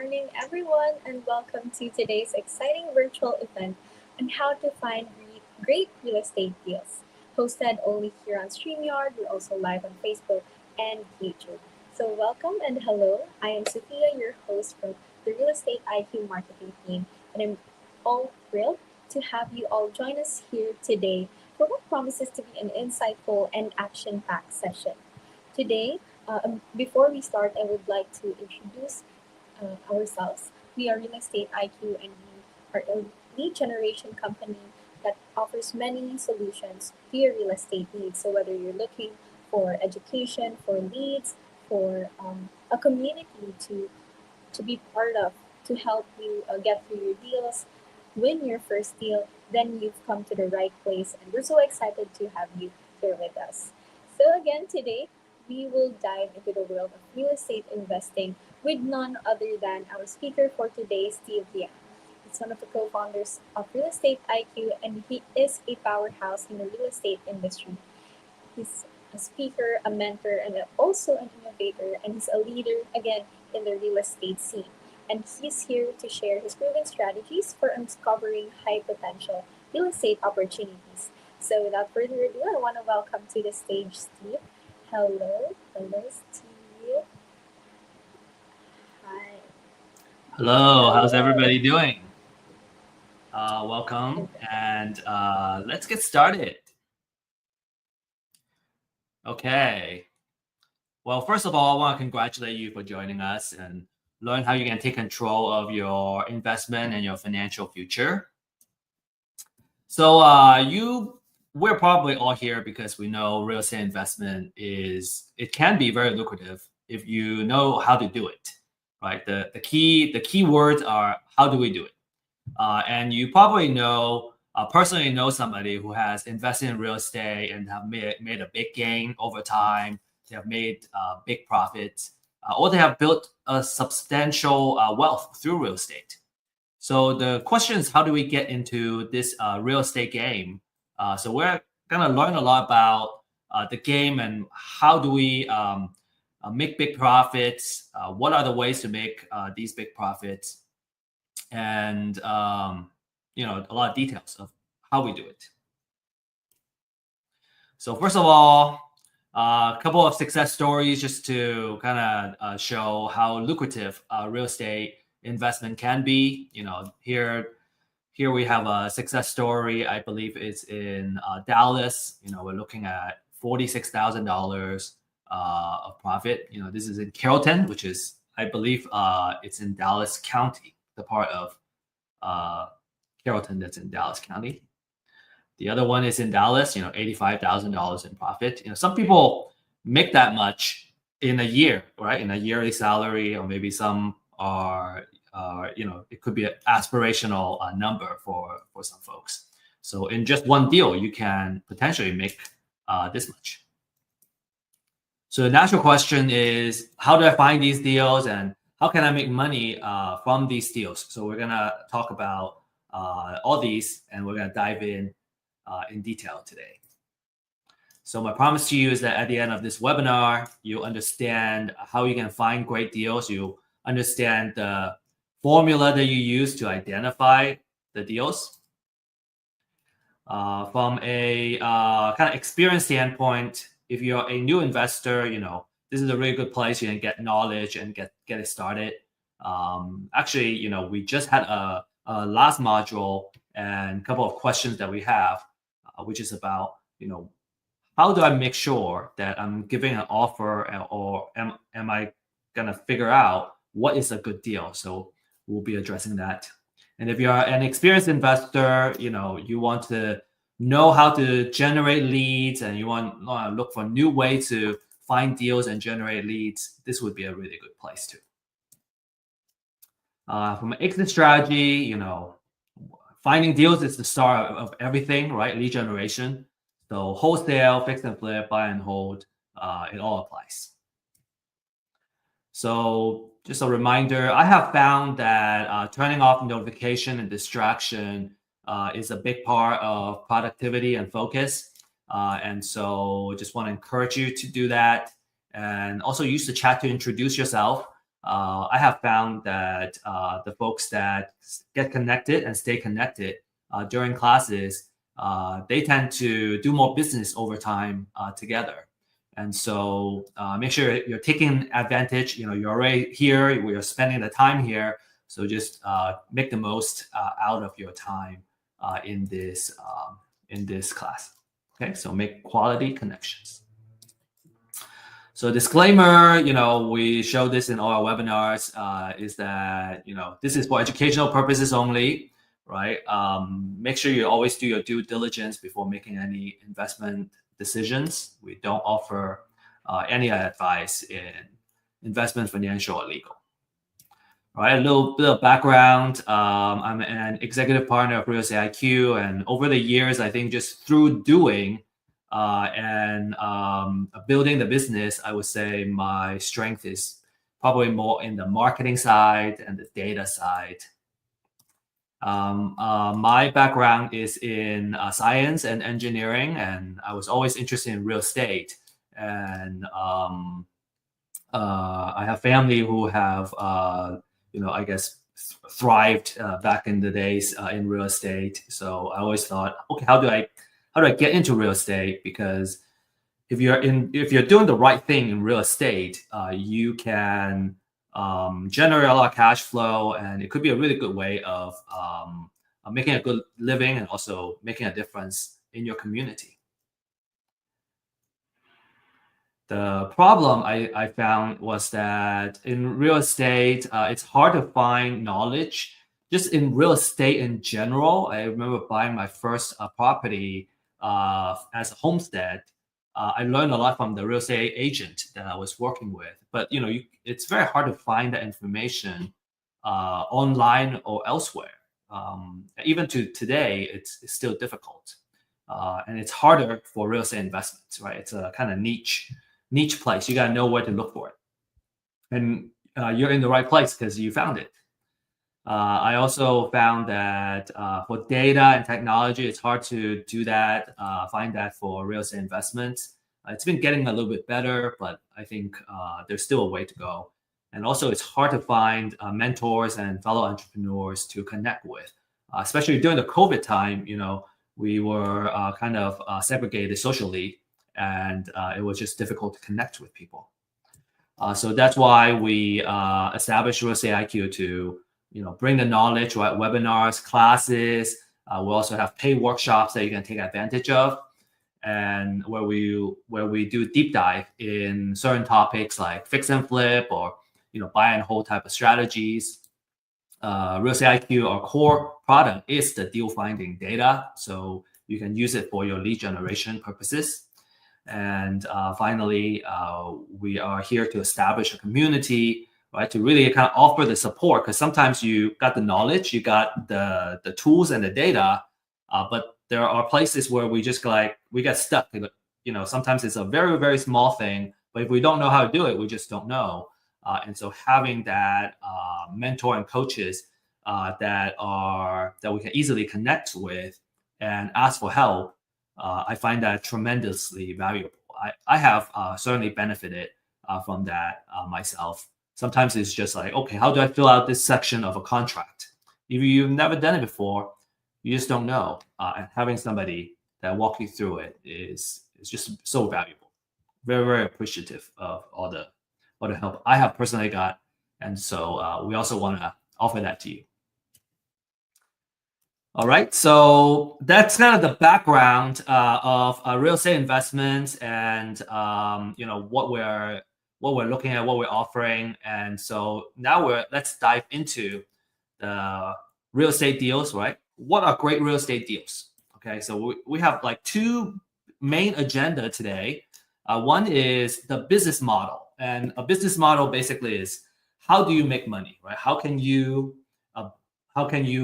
morning, everyone, and welcome to today's exciting virtual event on how to find great real estate deals. Hosted only here on StreamYard, we're also live on Facebook and YouTube. So, welcome and hello. I am Sophia, your host from the Real Estate IQ Marketing Team, and I'm all thrilled to have you all join us here today for what promises to be an insightful and action packed session. Today, before we start, I would like to introduce ourselves. We are Real Estate IQ, and we are a lead generation company that offers many solutions to your real estate needs. So whether you're looking for education, for leads, for a community to be part of, to help you get through your deals, win your first deal, then you've come to the right place. And we're so excited to have you here with us. So, again, today we will dive into the world of real estate investing with none other than our speaker for today, Steve Liang. He's one of the co founders of Real Estate IQ, and he is a powerhouse in the real estate industry. He's a speaker, a mentor, and also an innovator, and he's a leader, again, in the real estate scene. And he's here to share his proven strategies for uncovering high potential real estate opportunities. So, without further ado, I want to welcome to the stage Steve. Hello, Steve. Hi. Hello, how's Hello. everybody doing? Welcome, and let's get started. Okay. Well, first of all, I want to congratulate you for joining us and learn how you can take control of your investment and your financial future. So, we're probably all here because we know real estate investment it can be very lucrative if you know how to do it, right? The key words are how do we do it? And you probably personally know somebody who has invested in real estate and have made a big gain over time. They have made big profits, or they have built a substantial wealth through real estate. So the question is, how do we get into this real estate game? So we're going to learn a lot about the game and how do we make big profits. What are the ways to make these big profits? And a lot of details of how we do it. So first of all, a couple of success stories just to kind of show how lucrative real estate investment can be. Here we have a success story. I believe it's in Dallas. We're looking at $46,000 of profit. This is in Carrollton, which is, I believe, it's in Dallas County, the part of Carrollton that's in Dallas County. The other one is in Dallas, $85,000 in profit. Some people make that much in a year, right? In a yearly salary, or maybe some are, it could be an aspirational number for some folks. So in just one deal, you can potentially make this much. So the natural question is, how do I find these deals and how can I make money from these deals? So we're going to talk about all these, and we're going to dive in detail today. So my promise to you is that at the end of this webinar, you'll understand how you can find great deals. You understand the formula that you use to identify the deals. From a kind of experience standpoint, if you're a new investor, this is a really good place. You can get knowledge and get it started. Actually, we just had a last module and a couple of questions that we have, which is about, how do I make sure that I'm giving an offer, or am I gonna figure out what is a good deal? So we'll be addressing that. And if you're an experienced investor, you want to know how to generate leads and you want to look for new ways to find deals and generate leads, this would be a really good place too. From an exit strategy, finding deals is the start of everything, right? Lead generation. So wholesale, fix and flip, buy and hold, it all applies. So just a reminder, I have found that turning off notification and distraction is a big part of productivity and focus. And so just want to encourage you to do that. And also use the chat to introduce yourself. I have found that the folks that get connected and stay connected during classes, they tend to do more business over time together. And so make sure you're taking advantage. You're already here. We are spending the time here. So just make the most out of your time in this class. Okay, so make quality connections. So disclaimer, we show this in all our webinars, is that, this is for educational purposes only, right? Make sure you always do your due diligence before making any investment decisions. We don't offer any advice in investment, financial, or legal. All right, a little bit of background. I'm an executive partner of Real Estate IQ, and over the years, I think just through doing and building the business, I would say my strength is probably more in the marketing side and the data side. My background is in science and engineering, and I was always interested in real estate. And I have family who have, I guess, thrived back in the days in real estate. So I always thought, okay, how do I get into real estate? Because if you're doing the right thing in real estate, you can generate a lot of cash flow, and it could be a really good way of making a good living and also making a difference in your community. The problem I found was that in real estate, it's hard to find knowledge. Just in real estate in general, I remember buying my first property as a homestead. I learned a lot from the real estate agent that I was working with. But it's very hard to find that information online or elsewhere. Even to today, it's still difficult, and it's harder for real estate investments. Right? It's a kind of niche place. You got to know where to look for it, and you're in the right place because you found it. I also found that for data and technology, it's hard to do that, find that for real estate investments. It's been getting a little bit better, but I think there's still a way to go. And also, it's hard to find mentors and fellow entrepreneurs to connect with, especially during the COVID time. We were kind of segregated socially, and it was just difficult to connect with people. So that's why we established Real Estate IQ to bring the knowledge, right? Webinars, classes. We also have paid workshops that you can take advantage of, and where we do deep dive in certain topics like fix and flip or buy and hold type of strategies. Real Estate IQ, our core product, is the deal finding data, so you can use it for your lead generation purposes. And finally, we are here to establish a community, right, to really kind of offer the support, because sometimes you got the knowledge, you got the tools and the data, but there are places where we just we get stuck. Sometimes it's a very, very small thing, but if we don't know how to do it, we just don't know. And so having that mentor and coaches that we can easily connect with and ask for help, I find that tremendously valuable. I have certainly benefited from that myself. Sometimes it's just like, okay, how do I fill out this section of a contract? If you've never done it before, you just don't know. And having somebody that walk you through it is just so valuable. Very, very appreciative of all the help I have personally got. And so we also want to offer that to you. All right, so that's kind of the background of real estate investments, and what we're looking at, what we're offering. And so now let's dive into the real estate deals, right? What are great real estate deals? Okay, so we have like two main agenda today. One is the business model, and a business model basically is how do you make money, right? How can you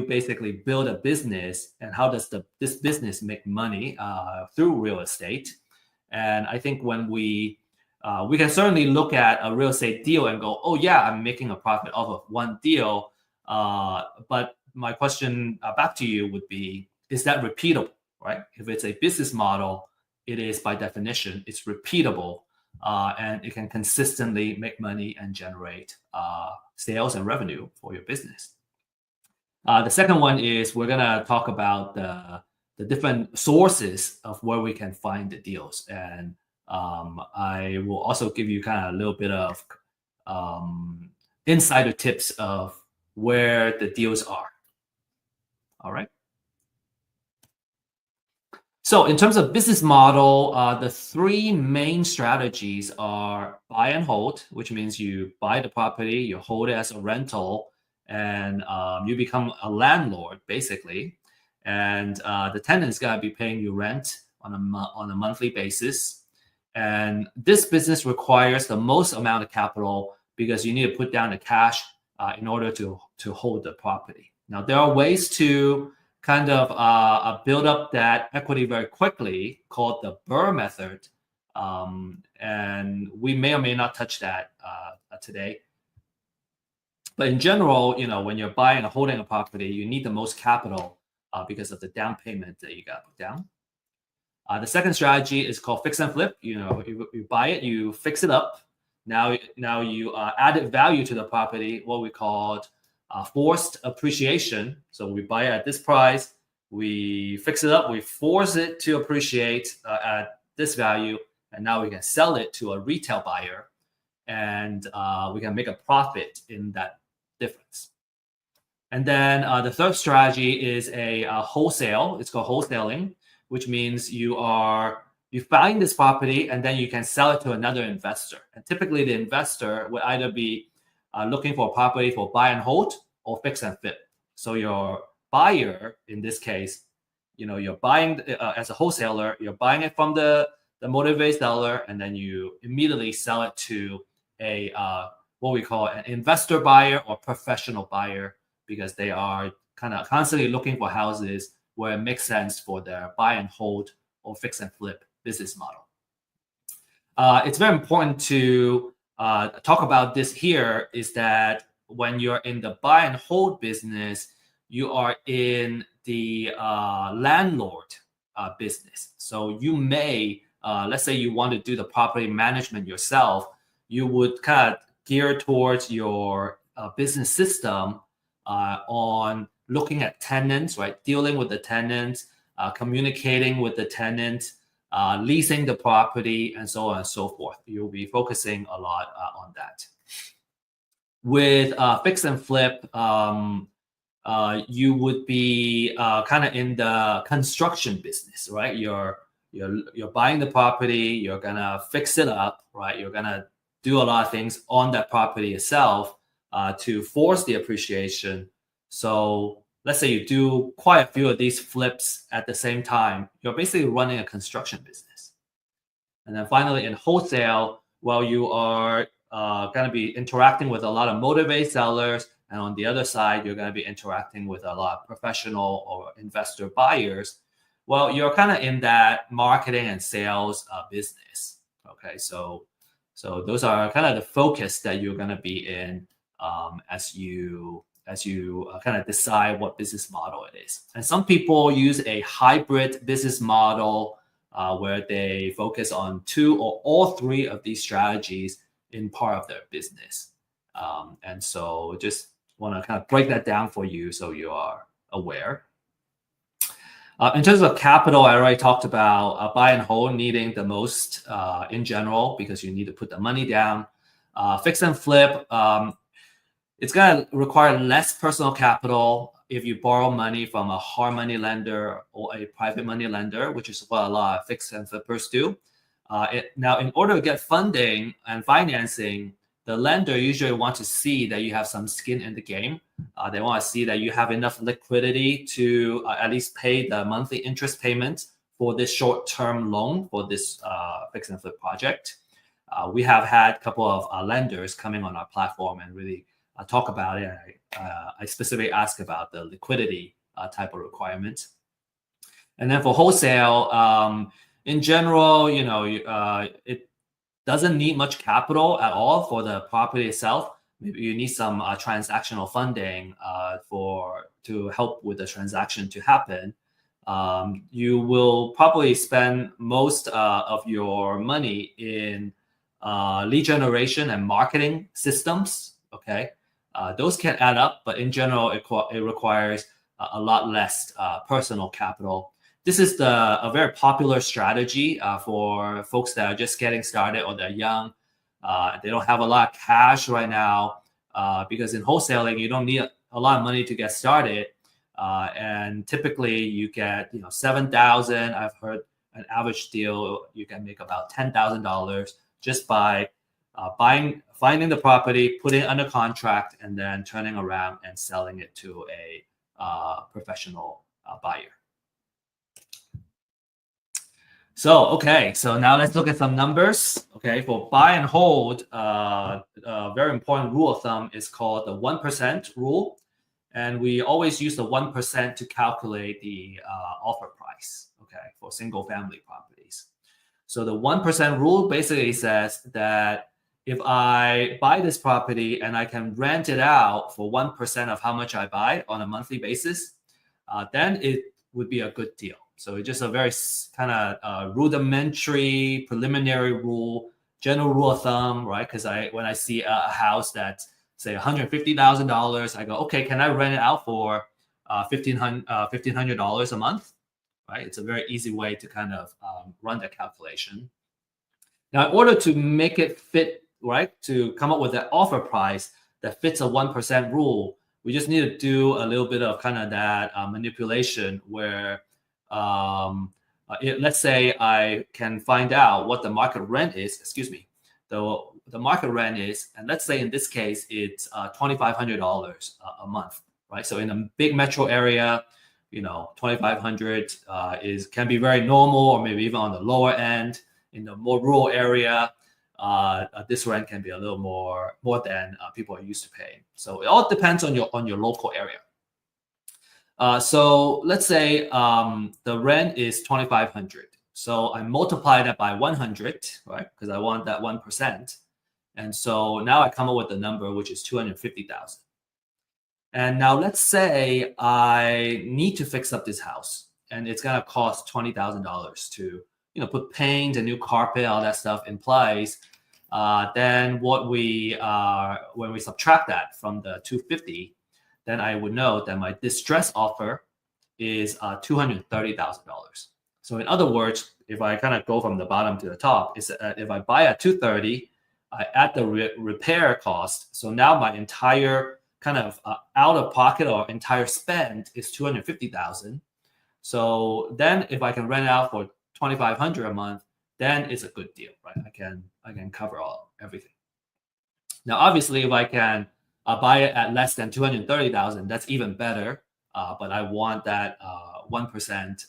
basically build a business, and how does this business make money through real estate? And I think when we can certainly look at a real estate deal and go, oh yeah, I'm making a profit off of one deal. But my question back to you would be, is that repeatable, right? If it's a business model, it is by definition, it's repeatable. and it can consistently make money and generate sales and revenue for your business. The second one is we're gonna talk about the different sources of where we can find the deals, and I will also give you kind of a little bit of insider tips of where the deals are. All right. So in terms of business model, the three main strategies are buy and hold, which means you buy the property, you hold it as a rental, and you become a landlord basically. And the tenant's gotta be paying you rent on a monthly basis. And this business requires the most amount of capital because you need to put down the cash in order to hold the property. Now there are ways to kind of build up that equity very quickly, called the Burr method. And we may or may not touch that today. But in general, when you're buying or holding a property, you need the most capital because of the down payment that you got to put down. The second strategy is called fix and flip. You buy it, you fix it up. Now you added value to the property, what we called forced appreciation. So we buy it at this price, we fix it up, we force it to appreciate at this value, and now we can sell it to a retail buyer, and we can make a profit in that difference. And then the third strategy is a wholesale. It's called wholesaling, which means you find this property and then you can sell it to another investor. And typically the investor would either be looking for a property for buy and hold or fix and flip. So your buyer, in this case, you're buying as a wholesaler, you're buying it from the motivated seller, and then you immediately sell it to a what we call an investor buyer or professional buyer, because they are kind of constantly looking for houses where it makes sense for their buy and hold or fix and flip business model. It's very important to talk about this here, is that when you're in the buy and hold business, you are in the landlord business. So you may, let's say you want to do the property management yourself, you would kind of gear towards your business system on looking at tenants, right? Dealing with the tenants, communicating with the tenant, leasing the property, and so on and so forth. You'll be focusing a lot on that. With fix and flip, you would be kind of in the construction business, right? You're buying the property, you're gonna fix it up, right? You're gonna do a lot of things on that property itself to force the appreciation. So let's say you do quite a few of these flips at the same time, you're basically running a construction business. And then finally, in wholesale, well, you are going to be interacting with a lot of motivated sellers. And on the other side, you're going to be interacting with a lot of professional or investor buyers. Well, you're kind of in that marketing and sales business. Okay, so those are kind of the focus that you're going to be in as you kind of decide what business model it is. And some people use a hybrid business model where they focus on two or all three of these strategies in part of their business. And so just want to kind of break that down for you so you are aware. In terms of capital, I already talked about buy and hold needing the most in general, because you need to put the money down. Fix and flip, it's going to require less personal capital if you borrow money from a hard money lender or a private money lender, which is what a lot of fix and flippers do. Now, in order to get funding and financing, the lender usually wants to see that you have some skin in the game. They want to see that you have enough liquidity to at least pay the monthly interest payment for this short-term loan for this fix and flip project. We have had a couple of lenders coming on our platform and really talk about it. I specifically ask about the liquidity type of requirement. And then for wholesale, in general, it doesn't need much capital at all for the property itself. Maybe you need some transactional funding to help with the transaction to happen. You will probably spend most of your money in lead generation and marketing systems. Okay, those can add up, but in general, it requires a lot less personal capital. This is a very popular strategy for folks that are just getting started or they're young. They don't have a lot of cash right now because in wholesaling, you don't need a lot of money to get started. And typically you get 7,000. I've heard an average deal you can make about $10,000 just by finding the property, putting it under contract, and then turning around and selling it to a professional buyer. So now let's look at some numbers. Okay, for buy and hold, a very important rule of thumb is called the 1% rule. And we always use the 1% to calculate the offer price, okay, for single family properties. So the 1% rule basically says that if I buy this property and I can rent it out for 1% of how much I buy on a monthly basis, then it would be a good deal. So it's just a very kind of rudimentary, preliminary rule, general rule of thumb, right? Because when I see a house that's say $150,000, I go, okay, can I rent it out for $1,500 a month? Right? It's a very easy way to kind of run the calculation. Now, in order to make it fit, right, to come up with that offer price that fits a 1% rule, we just need to do a little bit of kind of that manipulation where let's say I can find out what the market rent is, the market rent is, and let's say in this case, it's $2,500 a month, right? So in a big metro area, $2,500 can be very normal, or maybe even on the lower end. In the more rural area, this rent can be a little more than people are used to paying. So it all depends on your local area. So let's say the rent is $2,500. So I multiply that by 100, right? Because I want that 1%. And so now I come up with a number which is 250,000. And now let's say I need to fix up this house, and it's gonna cost $20,000 to put paint, a new carpet, all that stuff in place. Then when we subtract that from the 250, then I would know that my distress offer is $230,000. So in other words, if I kind of go from the bottom to the top, is if I buy at 230, I add the repair cost. So now my entire kind of out of pocket or entire spend is 250,000. So then if I can rent it out for 2,500 a month, then it's a good deal, right? I can cover everything. Now, obviously, if I can buy it at less than 230,000, that's even better. But I want that 1%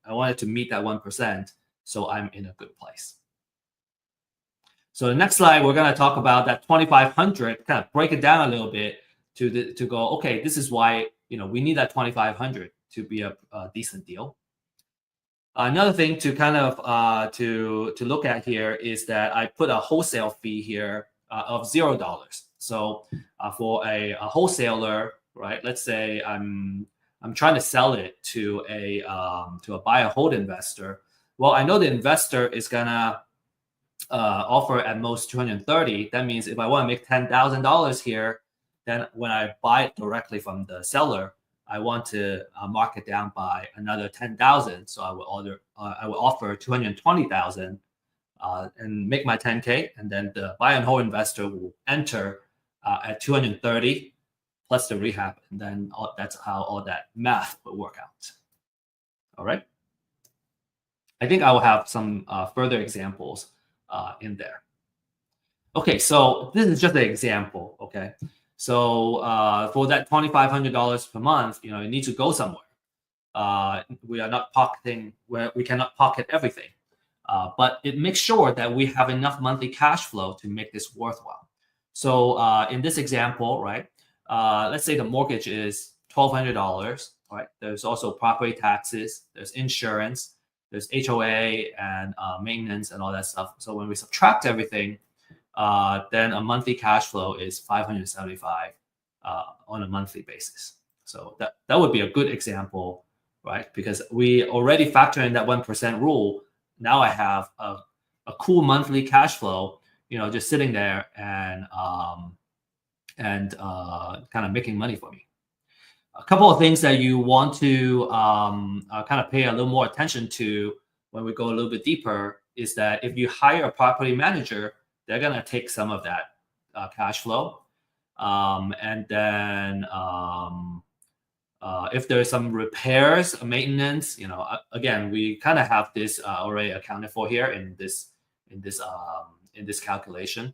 I want it to meet that 1%, so I'm in a good place. So the next slide, we're going to talk about that 2,500, kind of break it down a little bit to go, okay, this is why we need that 2,500 to be a decent deal. Another thing to kind of to look at here is that I put a wholesale fee here of $0. So for a wholesaler, right? Let's say I'm trying to sell it to a buy and hold investor. Well, I know the investor is gonna offer at most 230. That means if I want to make $10,000 here, then when I buy it directly from the seller, I want to mark it down by another 10,000. So I will offer 220,000 and make my 10K, and then the buy and hold investor will enter at 230 plus the rehab, and then that's how all that math will work out. All right. I think I will have some further examples in there. Okay, so this is just an example. Okay, so for that $2,500 per month, it needs to go somewhere. We are not pocketing where we cannot pocket everything, but it makes sure that we have enough monthly cash flow to make this worthwhile. So in this example, right, let's say the mortgage is $1,200. Right, there's also property taxes, there's insurance, there's HOA and maintenance and all that stuff. So when we subtract everything, then a monthly cash flow is $575 on a monthly basis. So that would be a good example, right? Because we already factor in that 1% rule. Now I have a cool monthly cash flow, just sitting there and kind of making money for me. A couple of things that you want to kind of pay a little more attention to when we go a little bit deeper is that if you hire a property manager, they're going to take some of that cash flow. And then if there's some repairs, maintenance, again, we kind of have this already accounted for here in this calculation.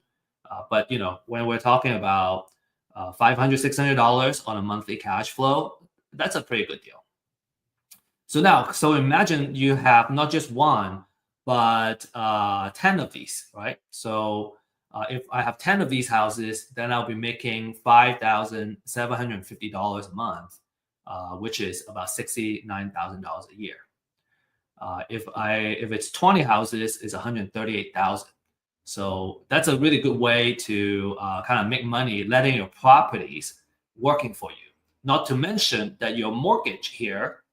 But when we're talking about $500, $600 on a monthly cash flow, that's a pretty good deal. So imagine you have not just one, but 10 of these, right? So if I have 10 of these houses, then I'll be making $5,750 a month, which is about $69,000 a year. If it's 20 houses, it's $138,000. So that's a really good way to kind of make money, letting your properties working for you. Not to mention that your mortgage here,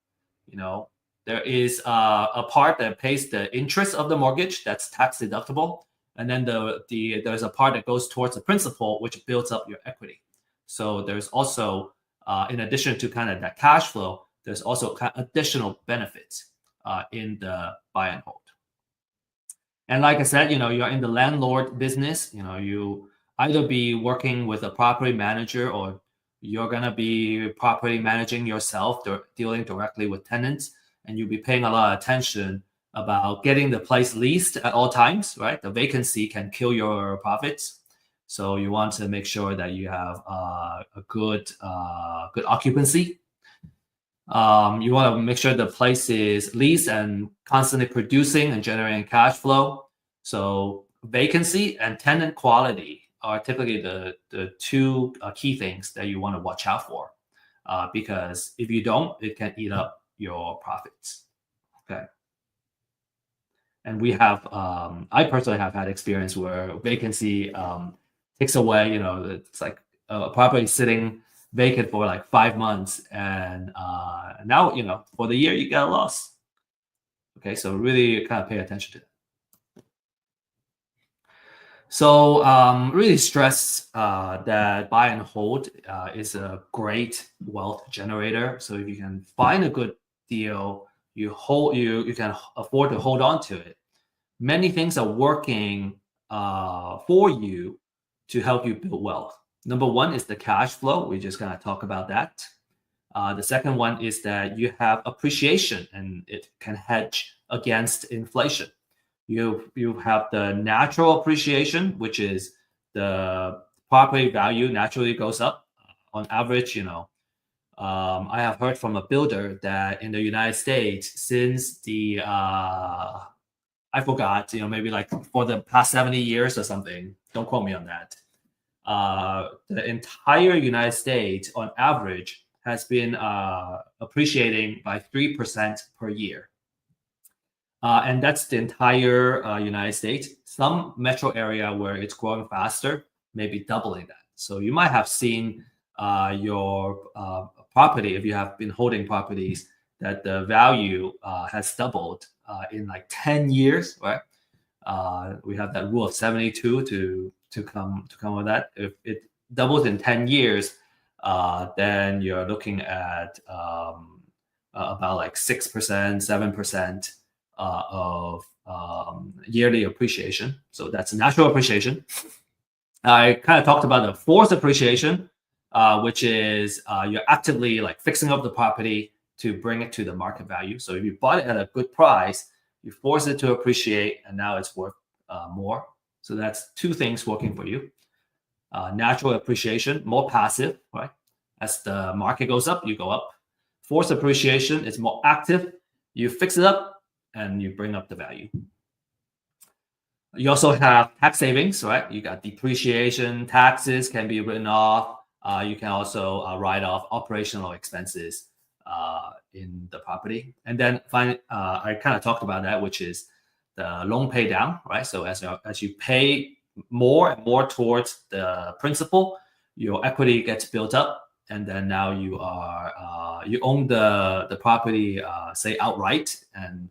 there is a part that pays the interest of the mortgage that's tax deductible, and then there's a part that goes towards the principal, which builds up your equity. So there's also, in addition to kind of that cash flow, there's also kind of additional benefits in the buy and hold. And like I said, you're in the landlord business. You either be working with a property manager or you're going to be property managing yourself, dealing directly with tenants, and you'll be paying a lot of attention about getting the place leased at all times, right? The vacancy can kill your profits. So you want to make sure that you have a good occupancy. You want to make sure the place is leased and constantly producing and generating cash flow. So vacancy and tenant quality are typically the two key things that you want to watch out for, because if you don't, it can eat up your profits. Okay. And I personally have had experience where vacancy takes away, it's like a property sitting vacant for like 5 months, and now for the year you get a loss. Okay, so really kind of pay attention to it. So really stress that buy and hold is a great wealth generator. So if you can find a good deal, you can afford to hold on to it. Many things are working for you to help you build wealth. Number one is the cash flow. We just kind of talk about that. The second one is that you have appreciation, and it can hedge against inflation. You have the natural appreciation, which is the property value naturally goes up. On average, I have heard from a builder that in the United States, since I forgot, maybe like for the past 70 years or something, don't quote me on that. The entire United States, on average, has been appreciating by 3% per year. And that's the entire United States. Some metro area where it's growing faster, maybe doubling that. So you might have seen your property, if you have been holding properties, that the value has doubled in like 10 years, right? We have that rule of 72 to come with that. If it doubles in 10 years, then you're looking at about like 6%, 7% of yearly appreciation. So that's natural appreciation. I kind of talked about the forced appreciation, which is you're actively like fixing up the property to bring it to the market value. So if you bought it at a good price, you force it to appreciate, and now it's worth more. So that's two things working for you. Natural appreciation, more passive, right? As the market goes up, you go up. Forced appreciation is more active. You fix it up and you bring up the value. You also have tax savings, right? You got depreciation, taxes can be written off. You can also write off operational expenses in the property. And then finally, I kind of talked about that, which is the loan pay down, right? So as you pay more and more towards the principal, your equity gets built up, and then now you own the property, say outright, and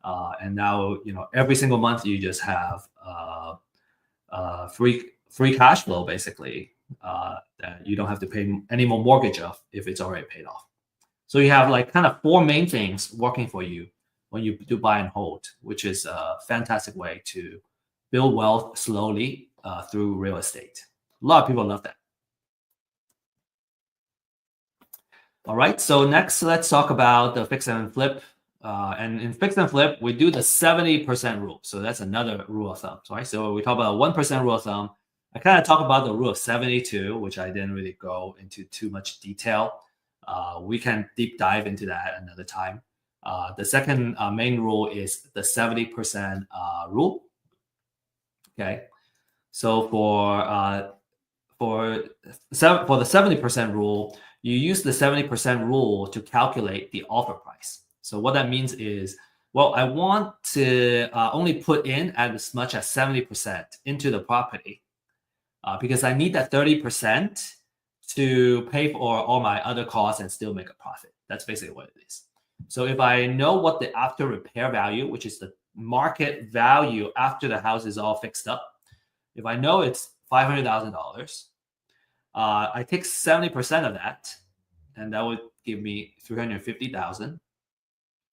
And now, every single month you just have free cash flow, basically, that you don't have to pay any more mortgage of if it's already paid off. So you have like kind of four main things working for you when you do buy and hold, which is a fantastic way to build wealth slowly through real estate. A lot of people love that. All right, so next let's talk about the fix and flip. And in fix and flip, we do the 70% rule. So that's another rule of thumb, right? So we talk about 1% rule of thumb. I kind of talk about the rule of 72, which I didn't really go into too much detail. We can deep dive into that another time. The second main rule is the 70% rule. Okay, so for the 70% rule, you use the 70% rule to calculate the offer price. So what that means is, well, I want to only put in as much as 70% into the property because I need that 30% to pay for all my other costs and still make a profit. That's basically what it is. So if I know what the after repair value, which is the market value after the house is all fixed up, if I know it's $500,000, I take 70% of that, and that would give me 350,000.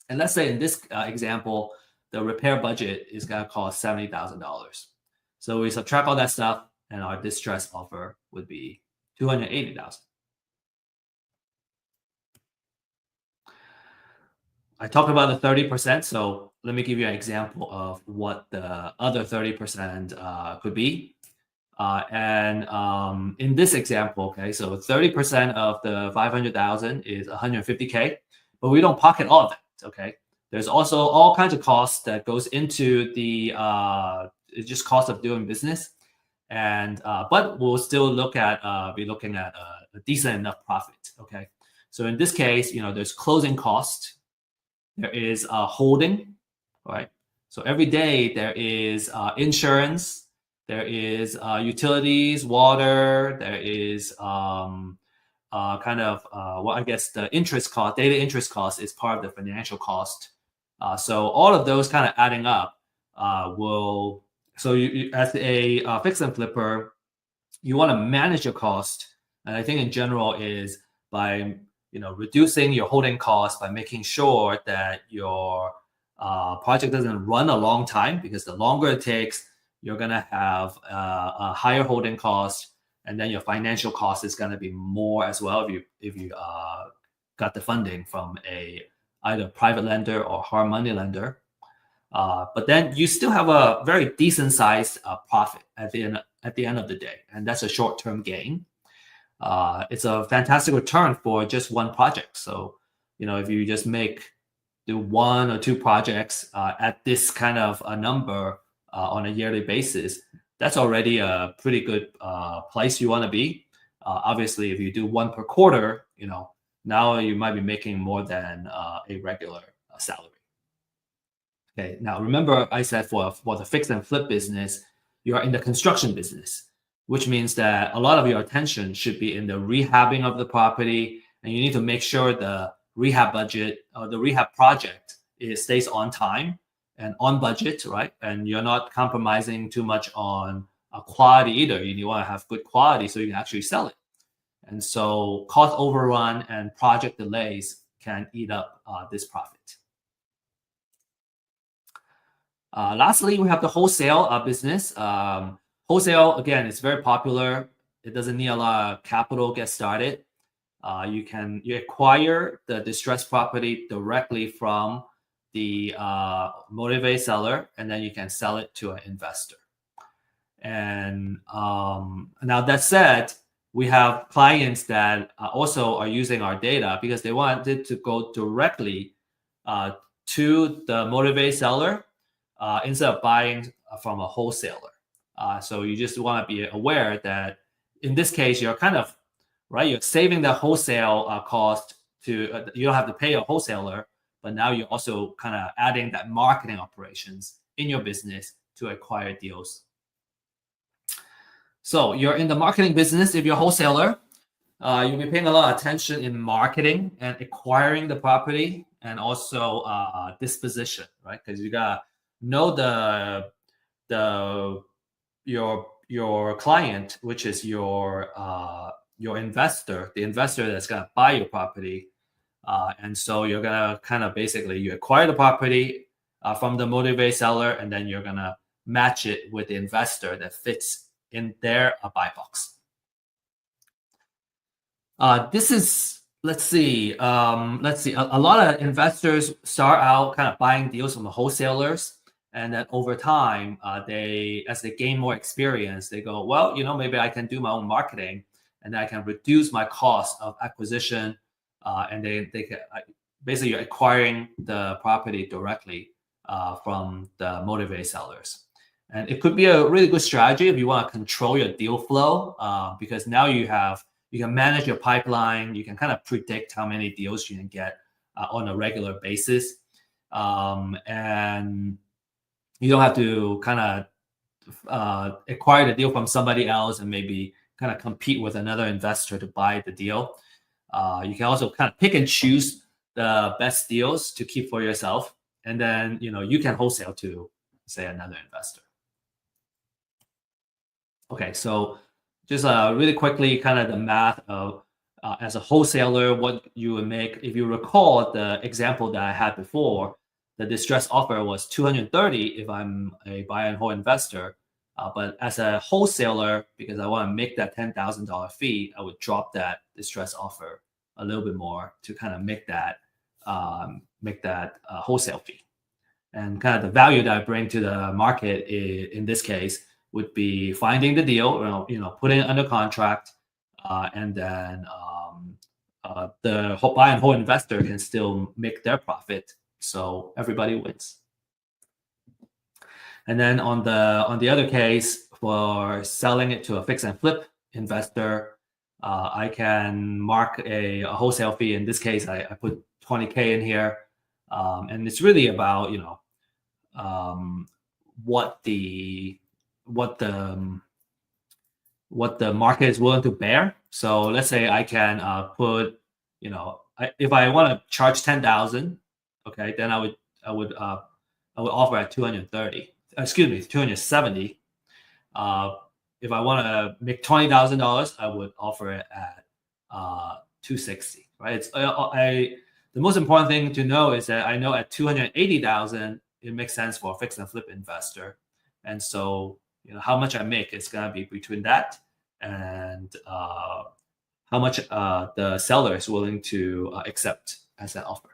And let's say in this example, the repair budget is going to cost $70,000. So we subtract all that stuff, and our distress offer would be 280,000. I talked about the 30%, so let me give you an example of what the other 30% could be. In this example, okay, so 30% of the 500,000 is 150K, but we don't pocket all of that. Okay, there's also all kinds of costs that goes into the just cost of doing business, and but we'll still be looking at a decent enough profit. Okay, so in this case, there's closing cost, there is holding, right? So every day there is insurance. There is utilities, water. There is I guess the interest cost, daily interest cost is part of the financial cost. So all of those kind of adding up will. So you as a fix and flipper, you want to manage your cost, and I think in general is by reducing your holding costs by making sure that your project doesn't run a long time, because the longer it takes, you're going to have a higher holding cost, and then your financial cost is going to be more as well if you got the funding from either private lender or hard money lender. But then you still have a very decent sized profit at the end of the day, and that's a short term gain. It's a fantastic return for just one project. So if you just do one or two projects at this kind of a number on a yearly basis, that's already a pretty good place you want to be. Obviously, if you do one per quarter, now you might be making more than a regular salary. Okay, now remember I said for the fix and flip business, you are in the construction business, which means that a lot of your attention should be in the rehabbing of the property, and you need to make sure the rehab budget or the rehab project stays on time and on budget, right? And you're not compromising too much on quality either. You want to have good quality so you can actually sell it. And so cost overrun and project delays can eat up this profit. Lastly, we have the wholesale business. Wholesale, again, it's very popular. It doesn't need a lot of capital to get started. You acquire the distressed property directly from the motivated seller, and then you can sell it to an investor. And now that said, we have clients that also are using our data because they wanted to go directly to the motivated seller instead of buying from a wholesaler. So you just want to be aware that in this case, you're kind of you're saving the wholesale cost to you don't have to pay a wholesaler, but now you're also kind of adding that marketing operations in your business to acquire deals. So you're in the marketing business. If you're a wholesaler, you'll be paying a lot of attention in marketing and acquiring the property. and also disposition, right? Because you gotta know the your client, which is your investor, the investor that's gonna buy your property. And so you're gonna kind of basically you acquire the property from the motivated seller, and then you're gonna match it with the investor that fits in their buy box. This is let's see. A lot of investors start out kind of buying deals from the wholesalers, and then over time, as they gain more experience, they go, well, maybe I can do my own marketing, and I can reduce my cost of acquisition, and they can basically you're acquiring the property directly from the motivated sellers. And it could be a really good strategy if you want to control your deal flow, because now you can manage your pipeline. You can kind of predict how many deals you can get on a regular basis. And you don't have to kind of acquire the deal from somebody else and maybe kind of compete with another investor to buy the deal. You can also kind of pick and choose the best deals to keep for yourself. And then, you can wholesale to, say, another investor. Okay, so just really quickly, kind of the math of as a wholesaler, what you would make. If you recall the example that I had before, the distress offer was 230 if I'm a buy and hold investor. But as a wholesaler, because I want to make that $10,000 fee, I would drop that distress offer a little bit more to kind of make that wholesale fee. And kind of the value that I bring to the market in this case would be finding the deal, putting it under contract, and then the buy and hold investor can still make their profit, so everybody wins. And then on the other case, for selling it to a fix and flip investor, I can mark a wholesale fee. In this case, I put $20K in here, and it's really about what the market is willing to bear. So let's say I can put, if I want to charge 10,000, okay, then I would offer at 230. Excuse me, 270. If I want to make $20,000, I would offer it at 260. Right? The most important thing to know is that I know at 280,000 it makes sense for a fix and flip investor, and so how much I make is going to be between that and how much the seller is willing to accept as an offer.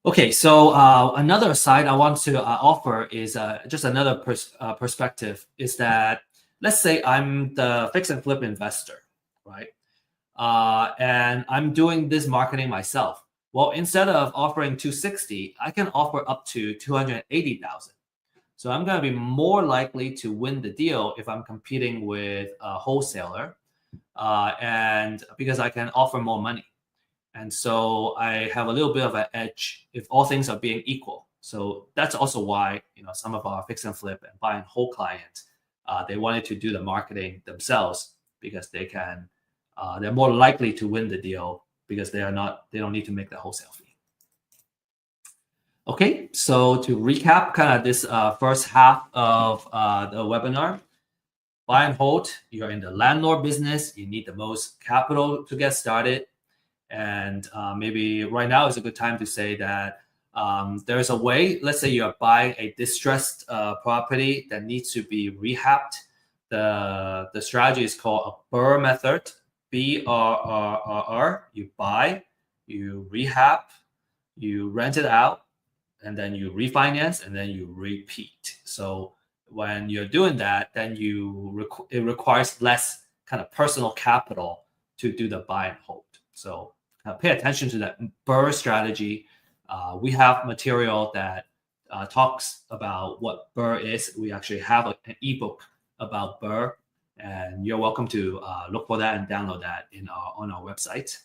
Okay, so another side I want to offer is just another perspective, is that let's say I'm the fix and flip investor, right? And I'm doing this marketing myself. Well, instead of offering 260, I can offer up to 280,000. So I'm going to be more likely to win the deal if I'm competing with a wholesaler, and because I can offer more money. And so I have a little bit of an edge if all things are being equal. So that's also why some of our fix and flip and buy and hold clients, they wanted to do the marketing themselves, because they're more likely to win the deal because they don't need to make the wholesale fee. Okay, so to recap kind of this first half of the webinar, buy and hold, you're in the landlord business, you need the most capital to get started. And maybe right now is a good time to say that there's a way, let's say you're buying a distressed property that needs to be rehabbed. The strategy is called a BRRRR method, BRRRR. You buy, you rehab, you rent it out, and then you refinance, and then you repeat. So when you're doing that, then it requires less kind of personal capital to do the buy and hold. So pay attention to that BRRRR strategy. We have material that talks about what BRRRR is. We actually have an ebook about BRRRR, and you're welcome to look for that and download that on our website.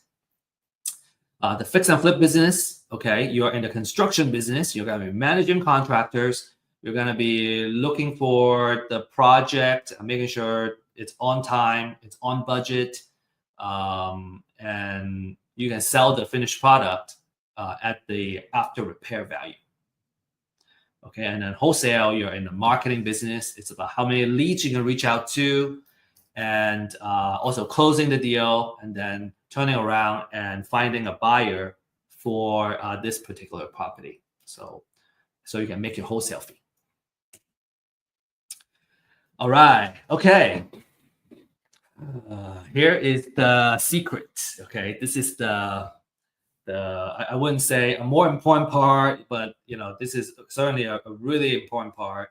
The fix and flip business, okay, you're in the construction business. You're going to be managing contractors. You're going to be looking for the project, making sure it's on time, it's on budget, and you can sell the finished product at the after repair value. Okay, and then wholesale, you're in the marketing business. It's about how many leads you can reach out to, and also closing the deal, and then turning around and finding a buyer for this particular property. So you can make your wholesale fee. All right. Okay. Here is the secret. Okay, this is the I wouldn't say a more important part, but this is certainly a really important part,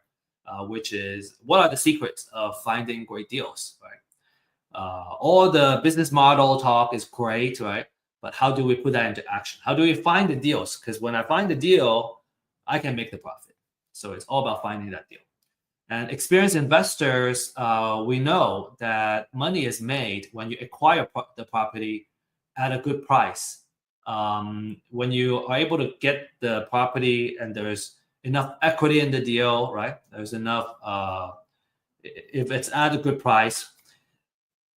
which is what are the secrets of finding great deals, right? All the business model talk is great, right? But how do we put that into action? How do we find the deals? Because when I find the deal, I can make the profit. So it's all about finding that deal. And experienced investors, we know that money is made when you acquire the property at a good price. When you are able to get the property and there's enough equity in the deal, right? There's enough, if it's at a good price,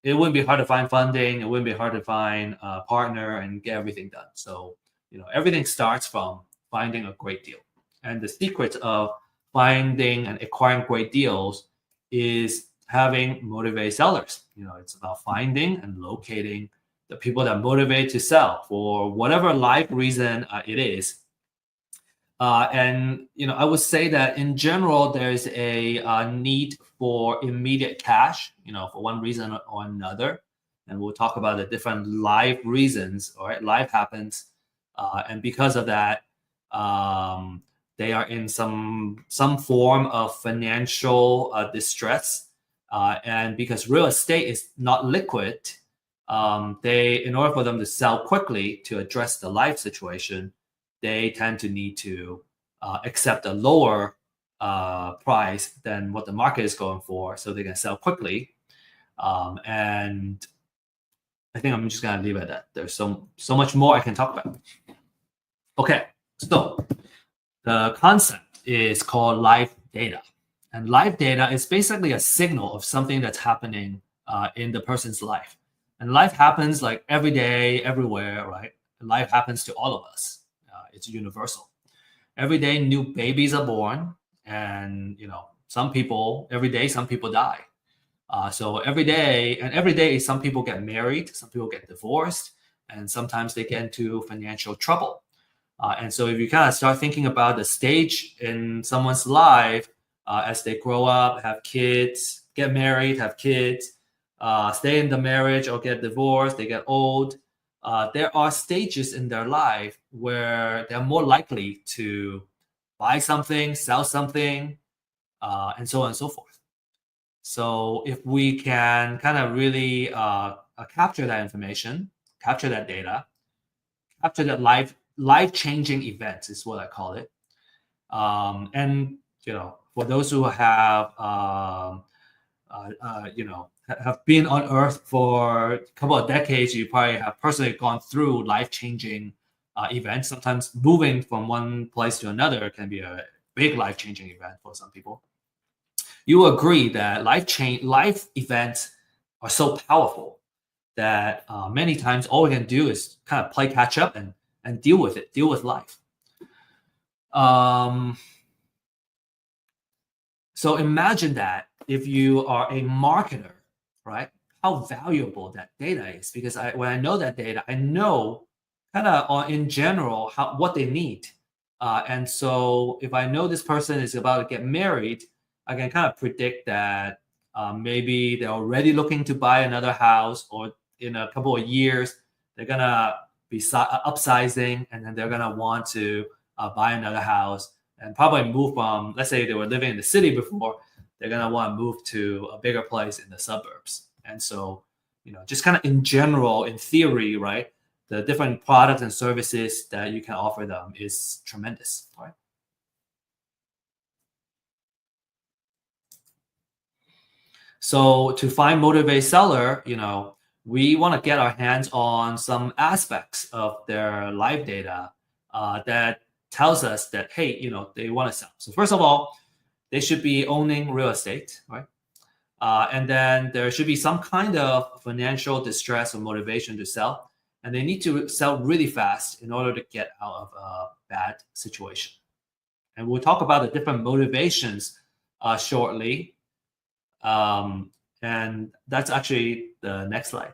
it wouldn't be hard to find funding. It wouldn't be hard to find a partner and get everything done. So, everything starts from finding a great deal. And the secret of finding and acquiring great deals is having motivated sellers. It's about finding and locating the people that motivate to sell for whatever life reason it is. And I would say that in general, there's a need for immediate cash, for one reason or another. And we'll talk about the different life reasons. All right, life happens, and because of that, they are in some form of financial distress. And because real estate is not liquid, in order for them to sell quickly to address the life situation, they tend to need to accept a lower price than what the market is going for, so they can sell quickly. And I think I'm just gonna leave it at that. There's so much more I can talk about. Okay, so the concept is called live data, and live data is basically a signal of something that's happening in the person's life. And life happens like every day, everywhere, right? Life happens to all of us. It's universal. Every day, new babies are born, and some people every day, some people die. So every day, some people get married, some people get divorced, and sometimes they get into financial trouble. And so if you kind of start thinking about the stage in someone's life as they grow up, have kids, get married, have kids, stay in the marriage or get divorced, they get old. There are stages in their life where they're more likely to buy something, sell something, and so on and so forth. So if we can kind of really capture that information, capture that data, capture that life-changing events is what I call it. And for those who have have been on Earth for a couple of decades, you probably have personally gone through life-changing events. Sometimes moving from one place to another can be a big life-changing event for some people. You agree that life events are so powerful that many times all we can do is kind of play catch up and deal with it, deal with life. So imagine that if you are a marketer, right? How valuable that data is, because when I know that data, I know kind of in general what they need. And so if I know this person is about to get married, I can kind of predict that maybe they're already looking to buy another house, or in a couple of years, they're going to be upsizing, and then they're going to want to buy another house and probably move from, let's say they were living in the city before, they're going to want to move to a bigger place in the suburbs. And so, just kind of in general, in theory, right, the different products and services that you can offer them is tremendous, right? So to find motivated seller, we want to get our hands on some aspects of their live data that tells us that, hey, they want to sell. So first of all, they should be owning real estate, right? And then there should be some kind of financial distress or motivation to sell. and they need to sell really fast in order to get out of a bad situation. And we'll talk about the different motivations shortly. And that's actually the next slide.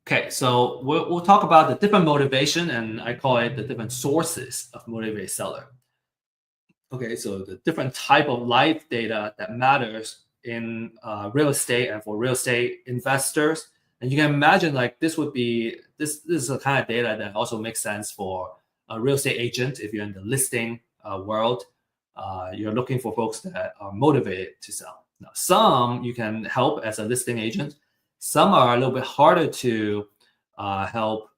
Okay, so we'll talk about the different motivation, and I call it the different sources of motivated seller. Okay, so the different type of live data that matters in real estate and for real estate investors. And you can imagine like this is the kind of data that also makes sense for a real estate agent. If you're in the listing world, you're looking for folks that are motivated to sell. Now, some you can help as a listing agent. Some are a little bit harder to help.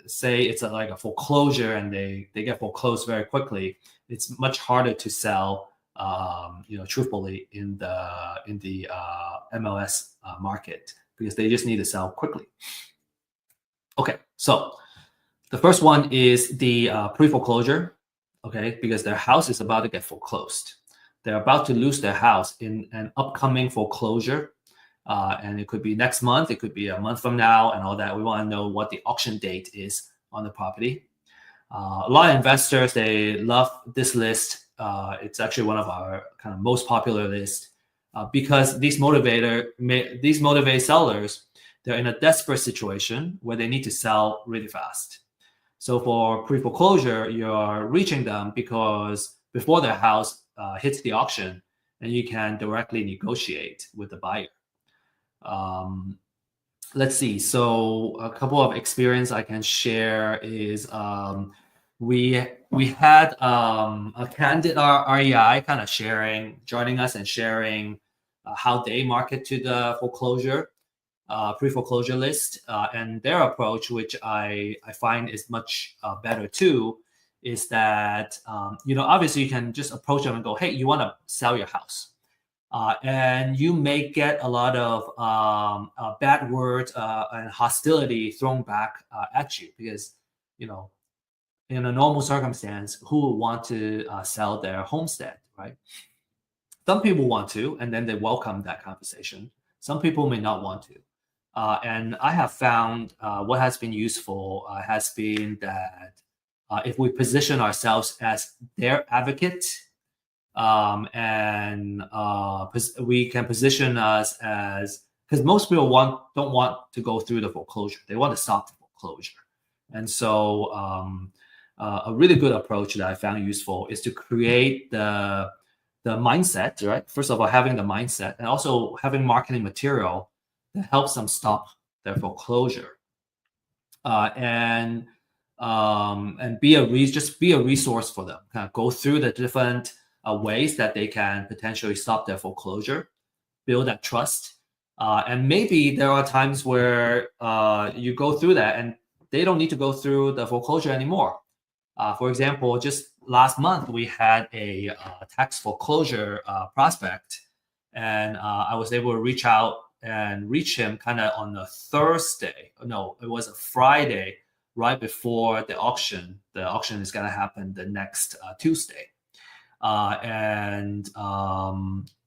Say it's like a foreclosure and they get foreclosed very quickly. It's much harder to sell, truthfully in the MLS market because they just need to sell quickly. Okay, so the first one is the pre-foreclosure. Okay, because their house is about to get foreclosed. They're about to lose their house in an upcoming foreclosure. And it could be next month, it could be a month from now, and all that. We want to know what the auction date is on the property. A lot of investors, they love this list. It's actually one of our kind of most popular lists because these motivated sellers, they're in a desperate situation where they need to sell really fast. So for pre-foreclosure, you're reaching them because before their house hits the auction, and you can directly negotiate with the buyer. Let's see. So a couple of experience I can share is we had a candid REI kind of joining us and sharing how they market to the foreclosure pre-foreclosure list, and their approach, which I find is much better too, is that obviously you can just approach them and go, hey, you want to sell your house. And you may get a lot of bad words and hostility thrown back at you because, in a normal circumstance, who would want to sell their homestead, right? Some people want to, and then they welcome that conversation. Some people may not want to. And I have found what has been useful has been that if we position ourselves as their advocate, we can position us as, because most people don't want to go through the foreclosure. They want to stop the foreclosure. And so a really good approach that I found useful is to create the mindset, right? First of all, having the mindset and also having marketing material that helps them stop their foreclosure. And be a resource for them. Kind of go through the different ways that they can potentially stop their foreclosure, build that trust. And maybe there are times where you go through that and they don't need to go through the foreclosure anymore. For example, just last month, we had a tax foreclosure prospect, and I was able to reach out and reach him kind of on a Thursday. No, it was a Friday right before the auction. The auction is going to happen the next Tuesday. And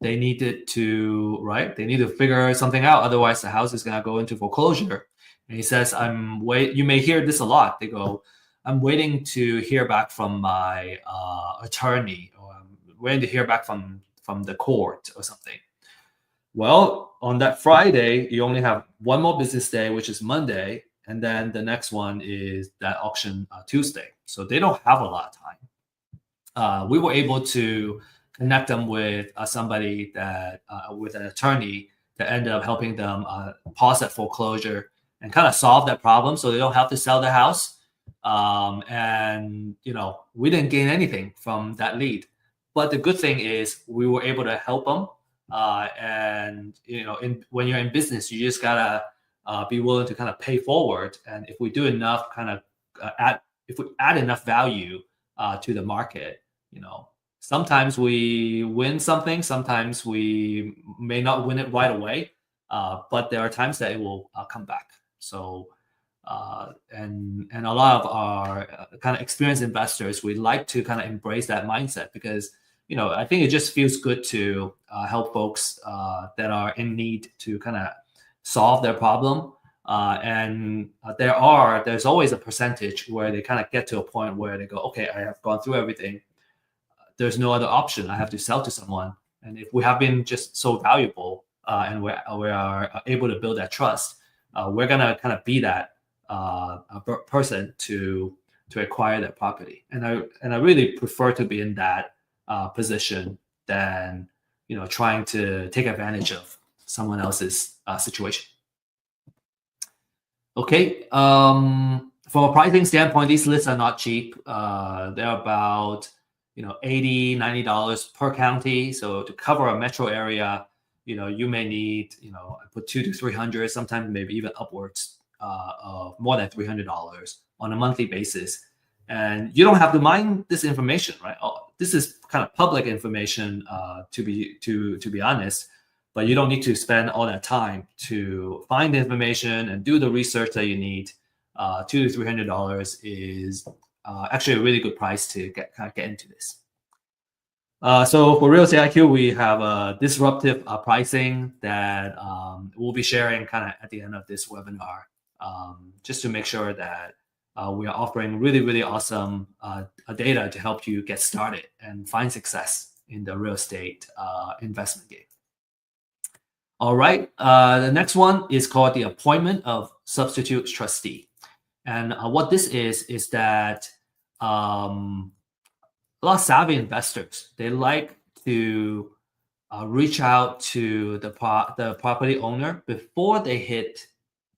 they needed to figure something out. Otherwise, the house is going to go into foreclosure. And he says, you may hear this a lot. They go, I'm waiting to hear back from my attorney, or I'm waiting to hear back from the court or something. Well, on that Friday, you only have one more business day, which is Monday. And then the next one is that auction Tuesday. So they don't have a lot of time. We were able to connect them with somebody that, with an attorney that ended up helping them pause that foreclosure and kind of solve that problem so they don't have to sell their house. And, we didn't gain anything from that lead. But the good thing is we were able to help them. When you're in business, you just gotta be willing to kind of pay forward. And if we do enough, if we add enough value to the market, sometimes we win something, sometimes we may not win it right away, but there are times that it will come back. So, and a lot of our kind of experienced investors, we like to kind of embrace that mindset because I think it just feels good to help folks that are in need to kind of solve their problem. And there's always a percentage where they kind of get to a point where they go, okay, I have gone through everything. There's no other option. I have to sell to someone. And if we have been just so valuable and we are able to build that trust, we're gonna kind of be that person to acquire that property. And I really prefer to be in that position than trying to take advantage of someone else's situation. Okay. From a pricing standpoint, these lists are not cheap. They're about $80, $90 per county. So to cover a metro area, you may need I put $200 to $300, sometimes maybe even upwards of more than $300 on a monthly basis. And you don't have to mine this information, right? This is kind of public information, to be honest. But you don't need to spend all that time to find the information and do the research that you need. $200 to $300 is actually a really good price to get into this. So for Real Estate IQ, we have a disruptive pricing that we'll be sharing kind of at the end of this webinar, just to make sure that we are offering really, really awesome data to help you get started and find success in the real estate investment game. All right, the next one is called the appointment of substitute trustee. And what this is that a lot of savvy investors, they like to reach out to the property owner before they hit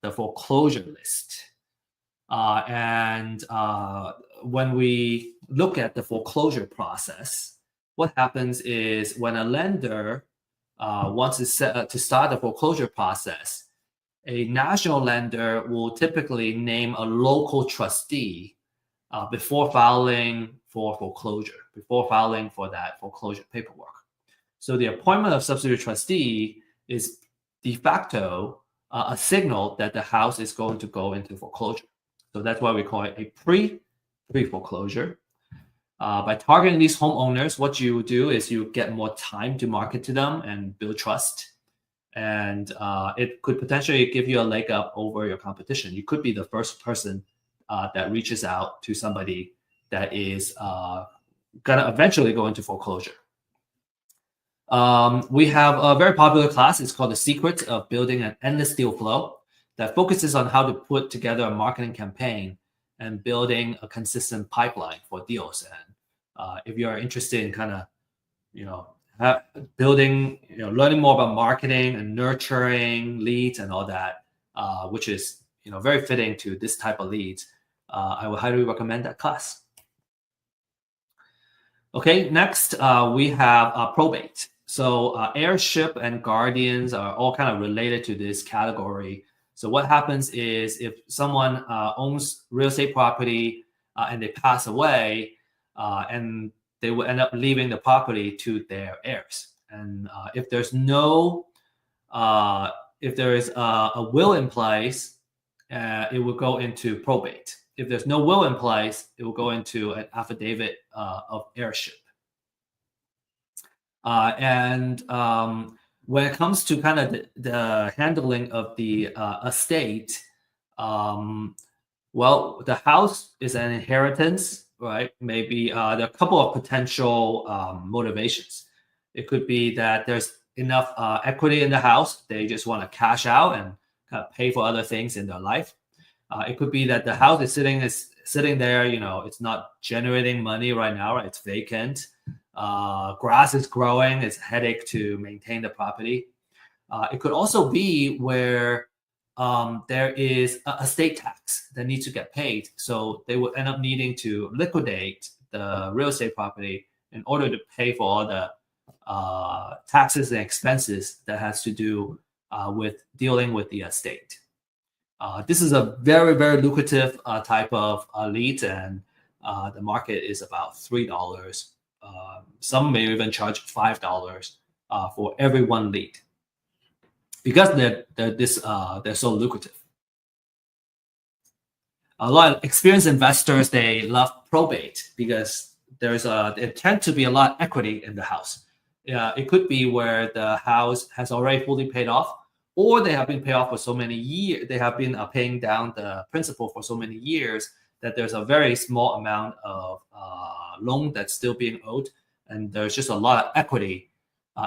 the foreclosure list. And when we look at the foreclosure process, what happens is when a lender wants to start the foreclosure process, a national lender will typically name a local trustee before filing for foreclosure, before filing for that foreclosure paperwork. So the appointment of substitute trustee is de facto a signal that the house is going to go into foreclosure. So that's why we call it a pre-foreclosure. By targeting these homeowners, what you do is you get more time to market to them and build trust. And it could potentially give you a leg up over your competition. You could be the first person that reaches out to somebody that is going to eventually go into foreclosure. We have a very popular class. It's called The Secret of Building an Endless Deal Flow, that focuses on how to put together a marketing campaign and building a consistent pipeline for deals. And if you're interested in kind of, building, learning more about marketing and nurturing leads and all that, which is, very fitting to this type of leads, I would highly recommend that class. Okay, next we have probate. So heirship and guardians are all kind of related to this category. So what happens is if someone owns real estate property and they pass away, and they will end up leaving the property to their heirs. And if there is a will in place, it will go into probate. If there's no will in place, it will go into an affidavit of heirship. And when it comes to kind of the handling of the estate, well, the house is an inheritance, right? Maybe there are a couple of potential motivations. It could be that there's enough equity in the house. They just want to cash out and kind of pay for other things in their life. It could be that the house is sitting there, it's not generating money right now, right? It's vacant. Grass is growing. It's a headache to maintain the property. It could also be where there is a estate tax that needs to get paid. So they will end up needing to liquidate the real estate property in order to pay for all the taxes and expenses that has to do with dealing with the estate. This is a very, very lucrative type of lead, and the market is about $3. Some may even charge $5 for every one lead, because they're so lucrative. A lot of experienced investors, they love probate because there tend to be a lot of equity in the house. It could be where the house has already fully paid off, or they have been paid off for so many years, they have been paying down the principal for so many years that there's a very small amount of loan that's still being owed, and there's just a lot of equity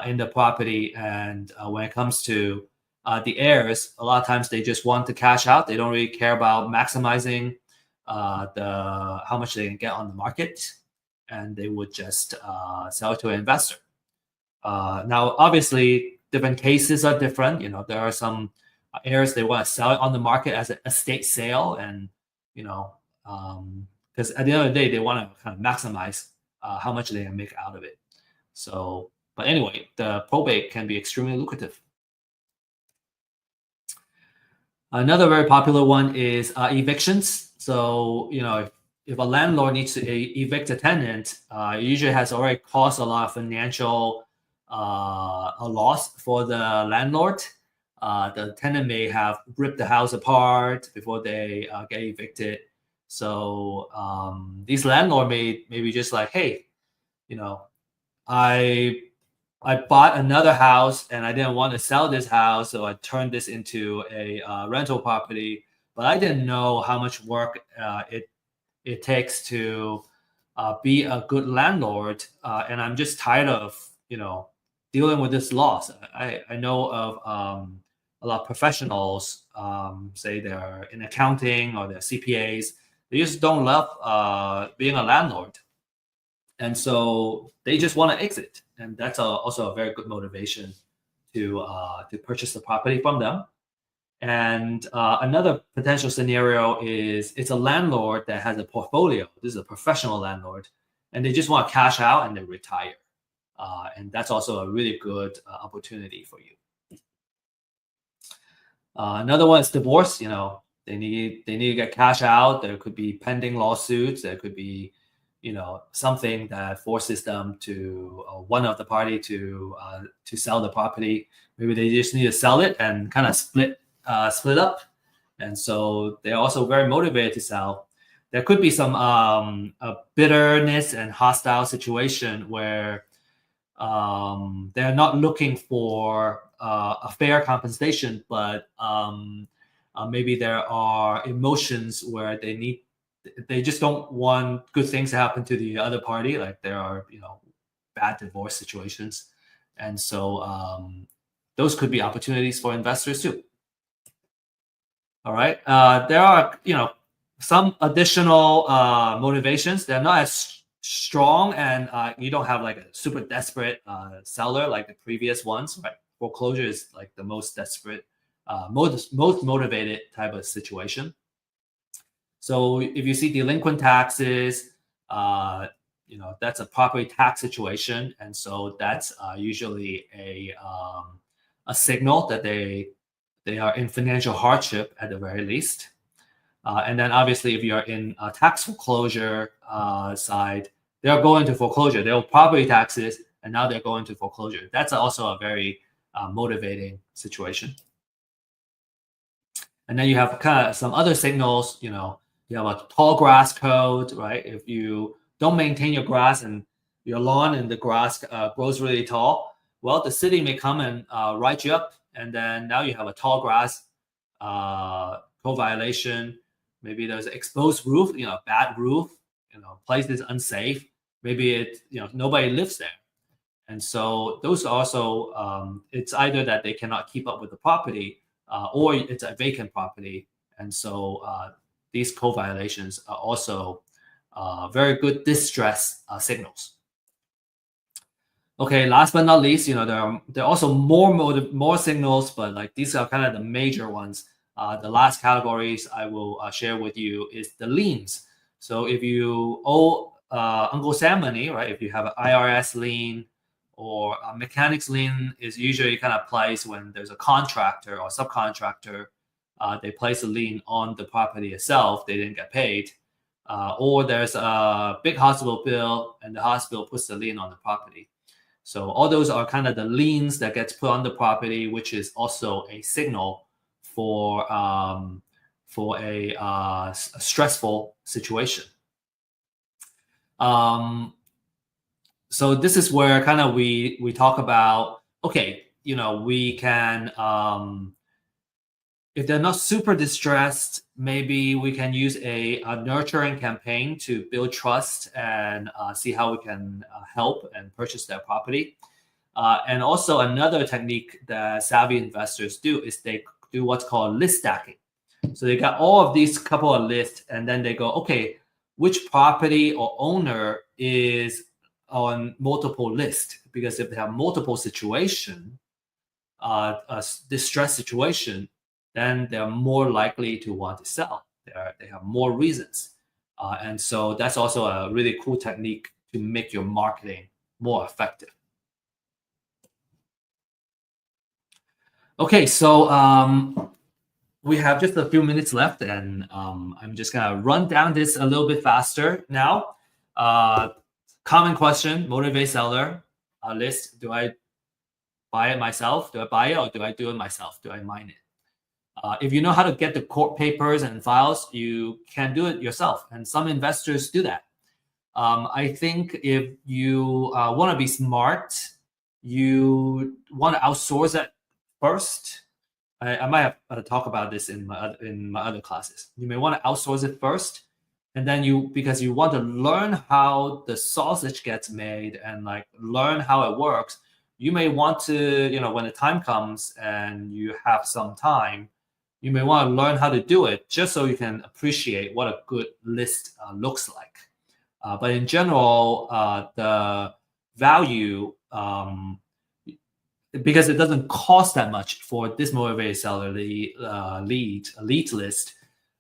in the property. And when it comes to the heirs, a lot of times they just want to cash out. They don't really care about maximizing the how much they can get on the market, and they would just sell it to an investor. Now, obviously, different cases are different. There are some heirs they want to sell it on the market as an estate sale, and you know, because at the end of the day, they want to kind of maximize how much they can make out of it. So, but anyway, the probate can be extremely lucrative. Another very popular one is evictions. So, if a landlord needs to evict a tenant, it usually has already caused a lot of financial a loss for the landlord. The tenant may have ripped the house apart before they get evicted. So these landlord may be just like, hey, I I bought another house and I didn't want to sell this house, so I turned this into a rental property. But I didn't know how much work it takes to be a good landlord, and I'm just tired of dealing with this loss. I know of a lot of professionals, say they're in accounting or they're CPAs. They just don't love being a landlord, and so they just want to exit, and that's also a very good motivation to purchase the property from them. And another potential scenario is it's a landlord that has a portfolio. This is a professional landlord, and they just want to cash out and then retire. And that's also a really good opportunity for you. Another one is divorce. They need to get cash out. There could be pending lawsuits. There could be something that forces them to one of the party to sell the property. Maybe they just need to sell it and kind of split up, and so they're also very motivated to sell. There could be some bitterness and hostile situation where they're not looking for a fair compensation, but maybe there are emotions where they just don't want good things to happen to the other party. Like there are bad divorce situations, and so those could be opportunities for investors too. All right. There are, some additional motivations. They're not as strong, and you don't have like a super desperate seller like the previous ones. Right. Foreclosure is like the most desperate, most motivated type of situation. So if you see delinquent taxes, that's a property tax situation, and so that's usually a signal that they are in financial hardship at the very least. And then obviously, if you're in a tax foreclosure side, they're going to foreclosure. They owe property taxes, and now they're going to foreclosure. That's also a very motivating situation. And then you have kind of some other signals. You have a tall grass code, right? If you don't maintain your grass and your lawn and the grass grows really tall, well, the city may come and write you up, and then now you have a tall grass code violation. Maybe there's an exposed roof, bad roof, place is unsafe. Maybe nobody lives there. And so those also, it's either that they cannot keep up with the property or it's a vacant property. And so these code violations are also very good distress signals. Okay, last but not least, there are also more signals, but like these are kind of the major ones. The last categories I will share with you is the liens. So if you owe Uncle Sam money, right? If you have an IRS lien or a mechanics lien, is usually kind of placed when there's a contractor or subcontractor. They place a lien on the property itself. They didn't get paid, or there's a big hospital bill and the hospital puts the lien on the property. So all those are kind of the liens that gets put on the property, which is also a signal for a stressful situation. So this is where kind of we talk about, okay, we can if they're not super distressed, maybe we can use a nurturing campaign to build trust and see how we can help and purchase their property. And also another technique that savvy investors do is they do what's called list stacking. So they got all of these couple of lists, and then they go, okay, which property or owner is on multiple lists? Because if they have multiple situation, a distress situation, then they're more likely to want to sell. They have more reasons. And so that's also a really cool technique to make your marketing more effective. Okay, so we have just a few minutes left, and I'm just gonna run down this a little bit faster now. Common question: motivate seller list. Do I buy it myself? Do I buy it, or do I do it myself? Do I mine it? If you know how to get the court papers and files, you can do it yourself, and some investors do that. I think if you want to be smart, you want to outsource it first. I might have talk about this in my other classes. You may want to outsource it first, and then because you want to learn how the sausage gets made and like learn how it works. You may want to, when the time comes and you have some time, you may want to learn how to do it just so you can appreciate what a good list looks like. But in general, the value, because it doesn't cost that much for this motivated seller lead list,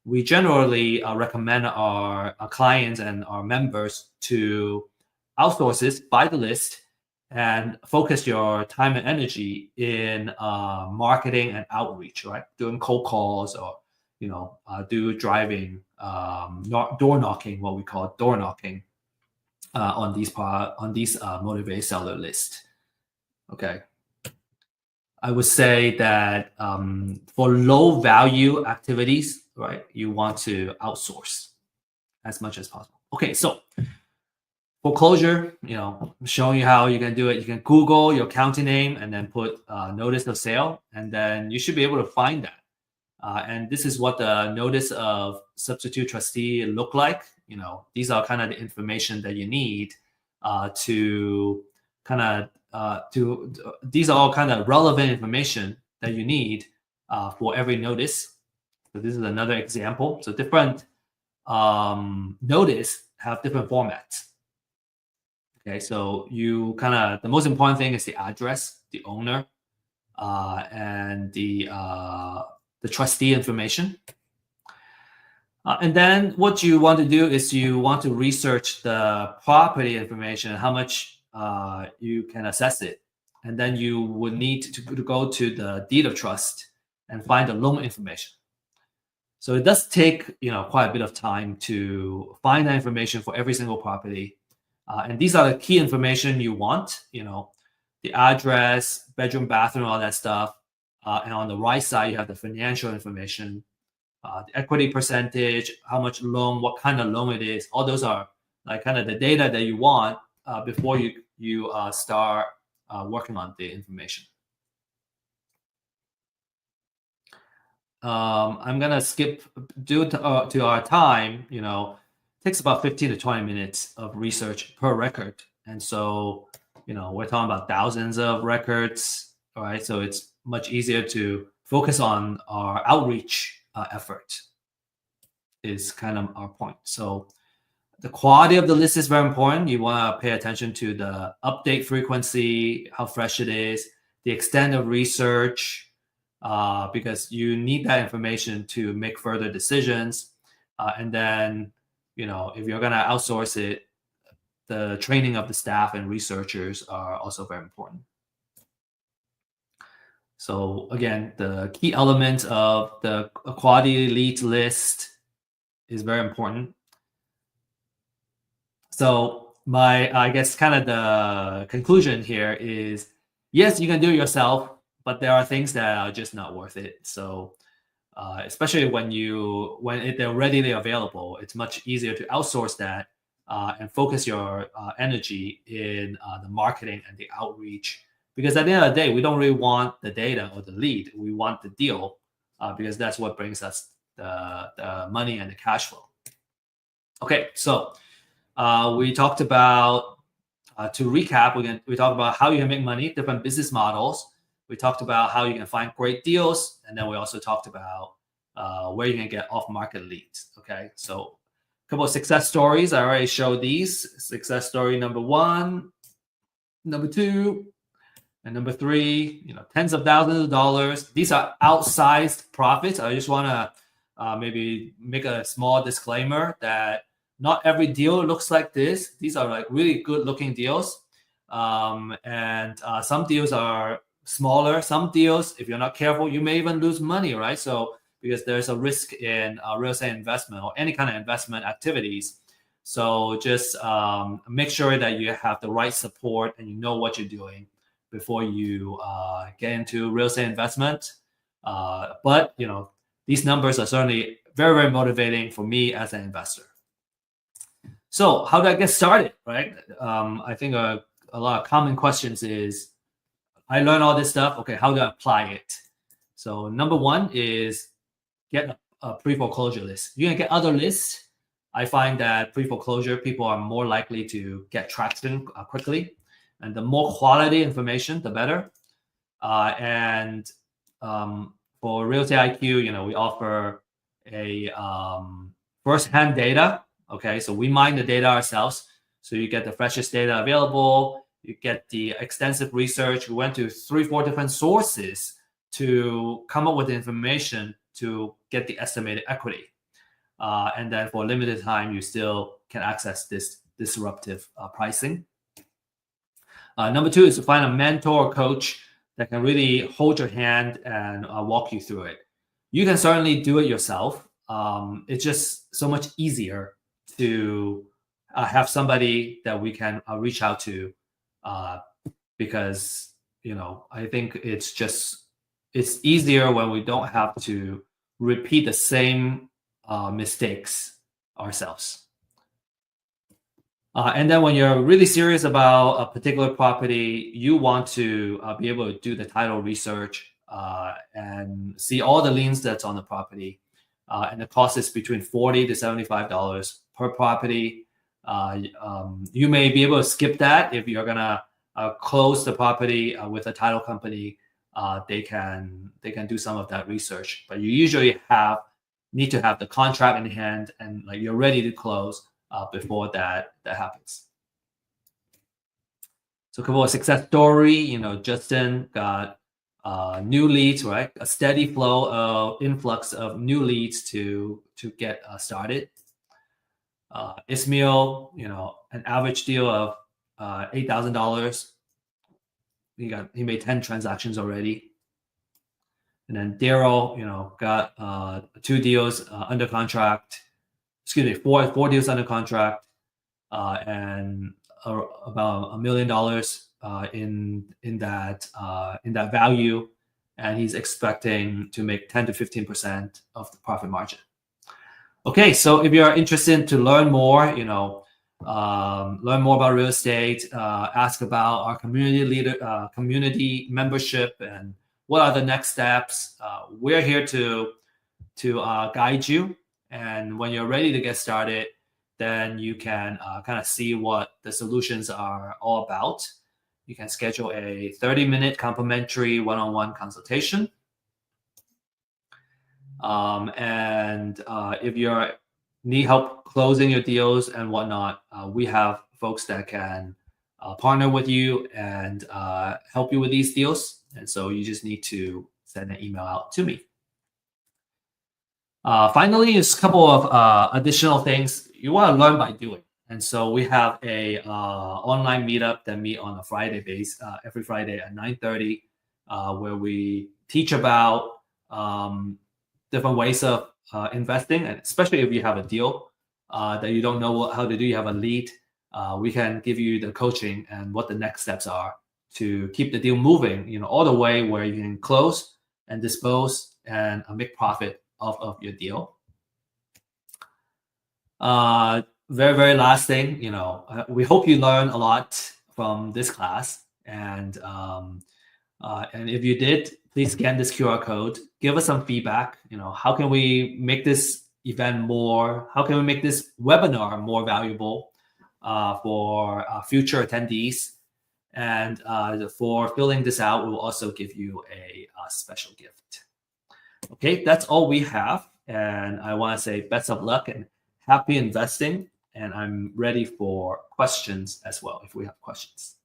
we generally recommend our clients and our members to outsource this, buy the list, and focus your time and energy in marketing and outreach, right? Doing cold calls or do driving, door knocking, what we call door knocking, on these motivated seller list. Okay. I would say that for low value activities, right, you want to outsource as much as possible. Okay, so foreclosure, showing you how you can do it. You can Google your county name and then put notice of sale, and then you should be able to find that. And this is what the notice of substitute trustee look like. These are kind of the information that you need to kind of these are all kind of relevant information that you need for every notice. So this is another example. So different notice have different formats. Okay, so the most important thing is the address, the owner, and the trustee information. And then what you want to do is you want to research the property information, how much you can assess it. And then you would need to go to the deed of trust and find the loan information. So it does take quite a bit of time to find that information for every single property. And these are the key information you want, the address, bedroom, bathroom, all that stuff. And on the right side, you have the financial information, the equity percentage, how much loan, what kind of loan it is. All those are like kind of the data that you want before you start working on the information. I'm gonna skip due to our time. Takes about 15 to 20 minutes of research per record, and so we're talking about thousands of records. All right, so it's much easier to focus on our outreach effort. Is kind of our point. So the quality of the list is very important. You want to pay attention to the update frequency, how fresh it is, the extent of research, because you need that information to make further decisions. And then, if you're going to outsource it, the training of the staff and researchers are also very important. So again, the key element of the quality lead list is very important. So I guess kind of the conclusion here is, yes, you can do it yourself, but there are things that are just not worth it. So especially when they're readily available, it's much easier to outsource that and focus your energy in the marketing and the outreach. Because at the end of the day, we don't really want the data or the lead. We want the deal. because that's what brings us the money and the cash flow. Okay, so we talked about, to recap, we talked about how you can make money, different business models. We talked about how you can find great deals, and then we also talked about where you can get off-market leads. Okay, so a couple of success stories. I already showed these. Success story number 1, number 2, and number 3. Tens of thousands of dollars. These are outsized profits. I just want to maybe make a small disclaimer that not every deal looks like this. These are like really good looking deals. And some deals are smaller. Some deals, if you're not careful, you may even lose money, right? So because there's a risk in real estate investment or any kind of investment activities. So just make sure that you have the right support and you know what you're doing before you get into real estate investment. But these numbers are certainly very, very motivating for me as an investor. So how do I get started, right? I think a lot of common questions is, I learned all this stuff. Okay, how do I apply it? So number 1 is get a pre-foreclosure list. You can get other lists. I find that pre-foreclosure, people are more likely to get traction quickly. And the more quality information, the better. And for Real Estate IQ, we offer a first-hand data. Okay, so we mine the data ourselves. So you get the freshest data available. You get the extensive research. We went to 3-4 different sources to come up with the information to get the estimated equity. And then for a limited time, you still can access this disruptive pricing. Number 2 is to find a mentor or coach that can really hold your hand and walk you through it. You can certainly do it yourself. It's just so much easier to have somebody that we can reach out to, because I think it's easier when we don't have to repeat the same mistakes ourselves. And then when you're really serious about a particular property, you want to be able to do the title research and see all the liens that's on the property. And the cost is between $40 to $75 per property. You may be able to skip that if you're gonna close the property with a title company. They can do some of that research, but you usually need to have the contract in hand and you're ready to close before that happens. So a couple of success story. Justin got new leads, right? A steady flow of influx of new leads to get started. Ismail, an average deal of $8,000. He made 10 transactions already. And then Daryl, got 2 deals under contract. Excuse me, four deals under contract, and about $1 million in that value, and he's expecting to make 10 to 15% of the profit margin. Okay, so if you're interested to learn more, learn more about real estate, ask about our community membership, and what are the next steps. We're here to guide you. And when you're ready to get started, then you can kind of see what the solutions are all about. You can schedule a 30-minute complimentary one-on-one consultation. And if you need help closing your deals and whatnot, we have folks that can partner with you and help you with these deals. And so you just need to send an email out to me. Finally, is a couple of additional things you want to learn by doing. And so we have a online meetup that meet on a Friday base, every Friday at 9:30, where we teach about different ways of investing, and especially if you have a deal that you don't know how to do, you have a lead, we can give you the coaching and what the next steps are to keep the deal moving, all the way where you can close and dispose and make profit of your deal. Very, very last thing, we hope you learn a lot from this class, and if you did, please scan this QR code. Give us some feedback. How can we make this event more? How can we make this webinar more valuable for future attendees? And for filling this out, we'll also give you a special gift. Okay, that's all we have. And I want to say best of luck and happy investing. And I'm ready for questions as well, if we have questions.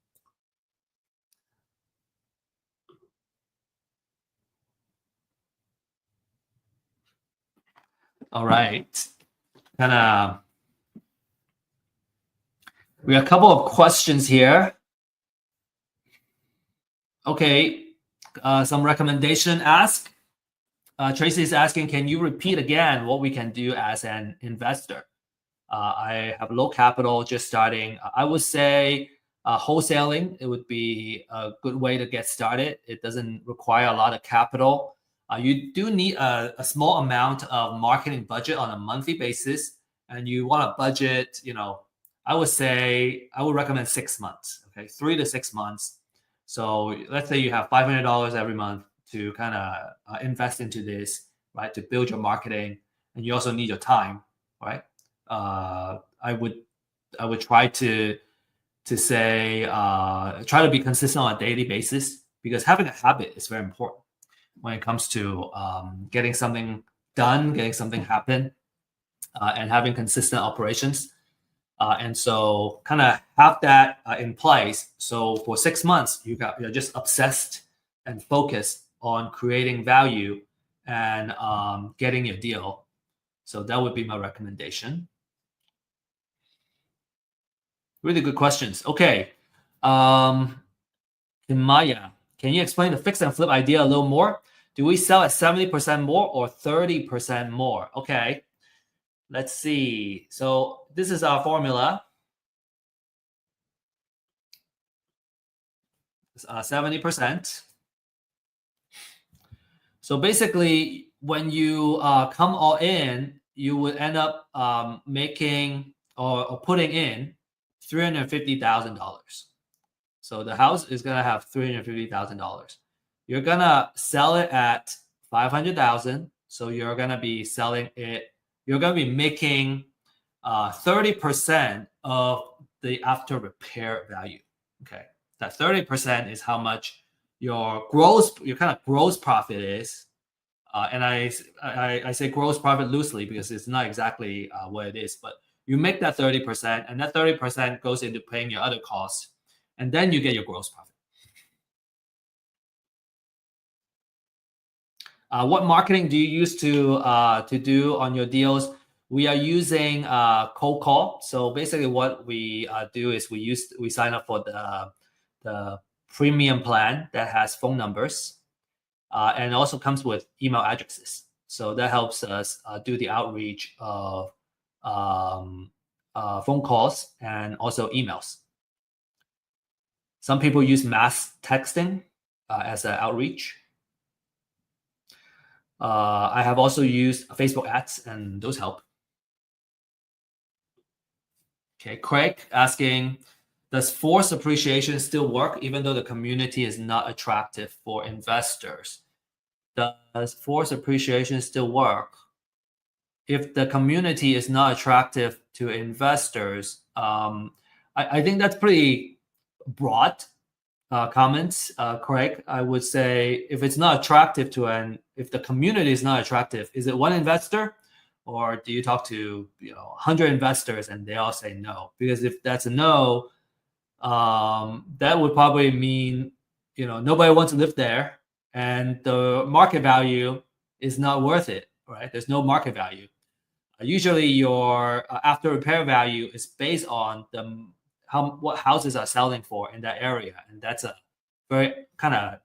All right. We have a couple of questions here. Okay. Some recommendation ask. Tracy is asking, can you repeat again what we can do as an investor? I have low capital, just starting. I would say wholesaling, it would be a good way to get started. It doesn't require a lot of capital. You do need a small amount of marketing budget on a monthly basis, and you want to budget, I would recommend 6 months, okay, 3 to 6 months. So let's say you have $500 every month to kind of invest into this, right, to build your marketing, and you also need your time, right? I would try to say try to be consistent on a daily basis, because having a habit is very important when it comes to getting something done, getting something happen, and having consistent operations. And so kind of have that in place. So for 6 months, you're just obsessed and focused on creating value and getting your deal. So that would be my recommendation. Really good questions. Okay. Maya, can you explain the fix and flip idea a little more? Do we sell at 70% more or 30% more? Okay. Let's see. So this is our formula. 70%. So basically, when you come all in, you would end up making or putting in $350,000. So the house is gonna have $350,000. You're gonna sell it at $500,000. So you're gonna be selling it. You're gonna be making 30% of the after repair value. Okay, that 30% is how much your kind of gross profit is. And I say gross profit loosely because it's not exactly what it is, but you make that 30%, and that 30% goes into paying your other costs, and then you get your gross profit. What marketing do you use to do on your deals? We are using cold call. So basically, what we do is we sign up for the premium plan that has phone numbers, and also comes with email addresses. So that helps us do the outreach of phone calls and also emails. Some people use mass texting as an outreach. I have also used Facebook ads, and those help. Okay, Craig asking, does forced appreciation still work even though the community is not attractive for investors? Does forced appreciation still work? If the community is not attractive to investors, I think that's pretty broad comments, Craig. I would say if it's not attractive if the community is not attractive, is it one investor? Or do you talk to 100 investors and they all say no? Because if that's a no, that would probably mean nobody wants to live there, and the market value is not worth it, right? There's no market value. Usually, your after repair value is based on what houses are selling for in that area, and that's a very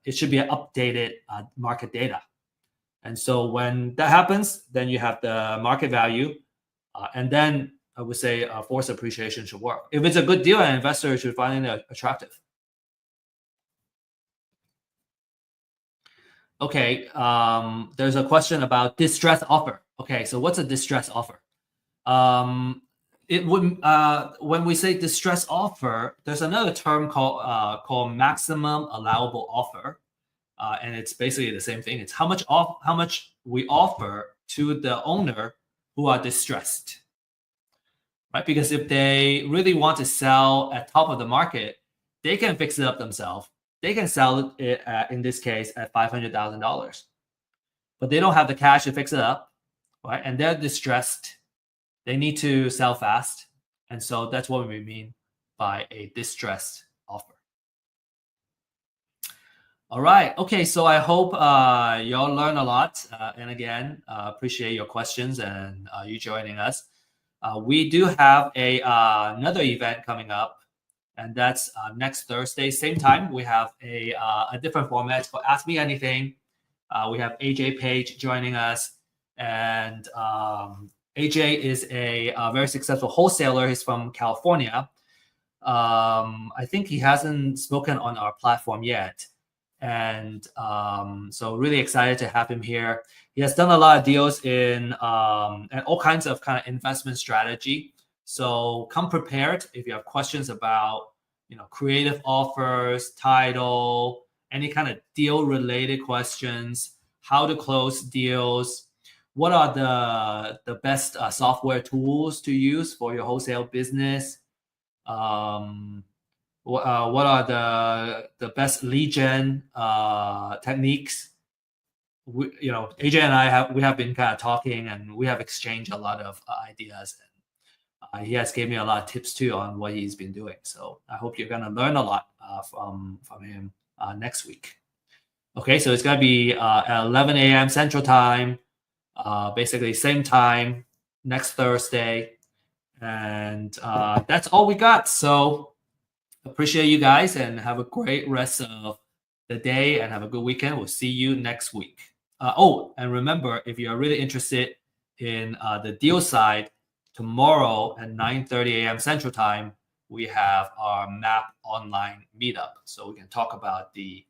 it should be an updated market data. And so when that happens, then you have the market value, and then I would say forced appreciation should work. If it's a good deal, an investor should find it attractive. Okay, there's a question about distress offer. Okay, so what's a distress offer? It would when we say distress offer, there's another term called maximum allowable offer. and it's basically the same thing. It's how much we offer to the owner who are distressed, right? Because if they really want to sell at top of the market, they can fix it up themselves. They can sell it in this case at $500,000, but they don't have the cash to fix it up, right? And they're distressed. They need to sell fast, and so that's what we mean by a distressed offer. All right. Okay. So I hope y'all learn a lot. And again, appreciate your questions and you joining us. We do have another event coming up, and that's next Thursday, same time. We have a different format. It's called Ask Me Anything. We have AJ Page joining us, and AJ is a very successful wholesaler. He's from California. I think he hasn't spoken on our platform yet. And so really excited to have him here. He has done a lot of deals in and all kinds of kind of investment strategy. So come prepared if you have questions about creative offers, title, any kind of deal related questions, how to close deals, what are the best software tools to use for your wholesale business. What are the best lead gen techniques? AJ and we have been kind of talking, and we have exchanged a lot of ideas. And he has given me a lot of tips too on what he's been doing. So I hope you're gonna learn a lot from him next week. Okay, so it's gonna be at 11 a.m. Central Time, basically same time next Thursday, and that's all we got. So appreciate you guys and have a great rest of the day and have a good weekend. We'll see you next week. And remember, if you're really interested in the deal side, tomorrow at 9:30 a.m. Central Time, we have our MAP online meetup. So we can talk about the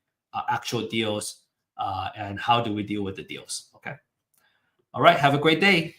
actual deals and how do we deal with the deals. Okay. All right. Have a great day.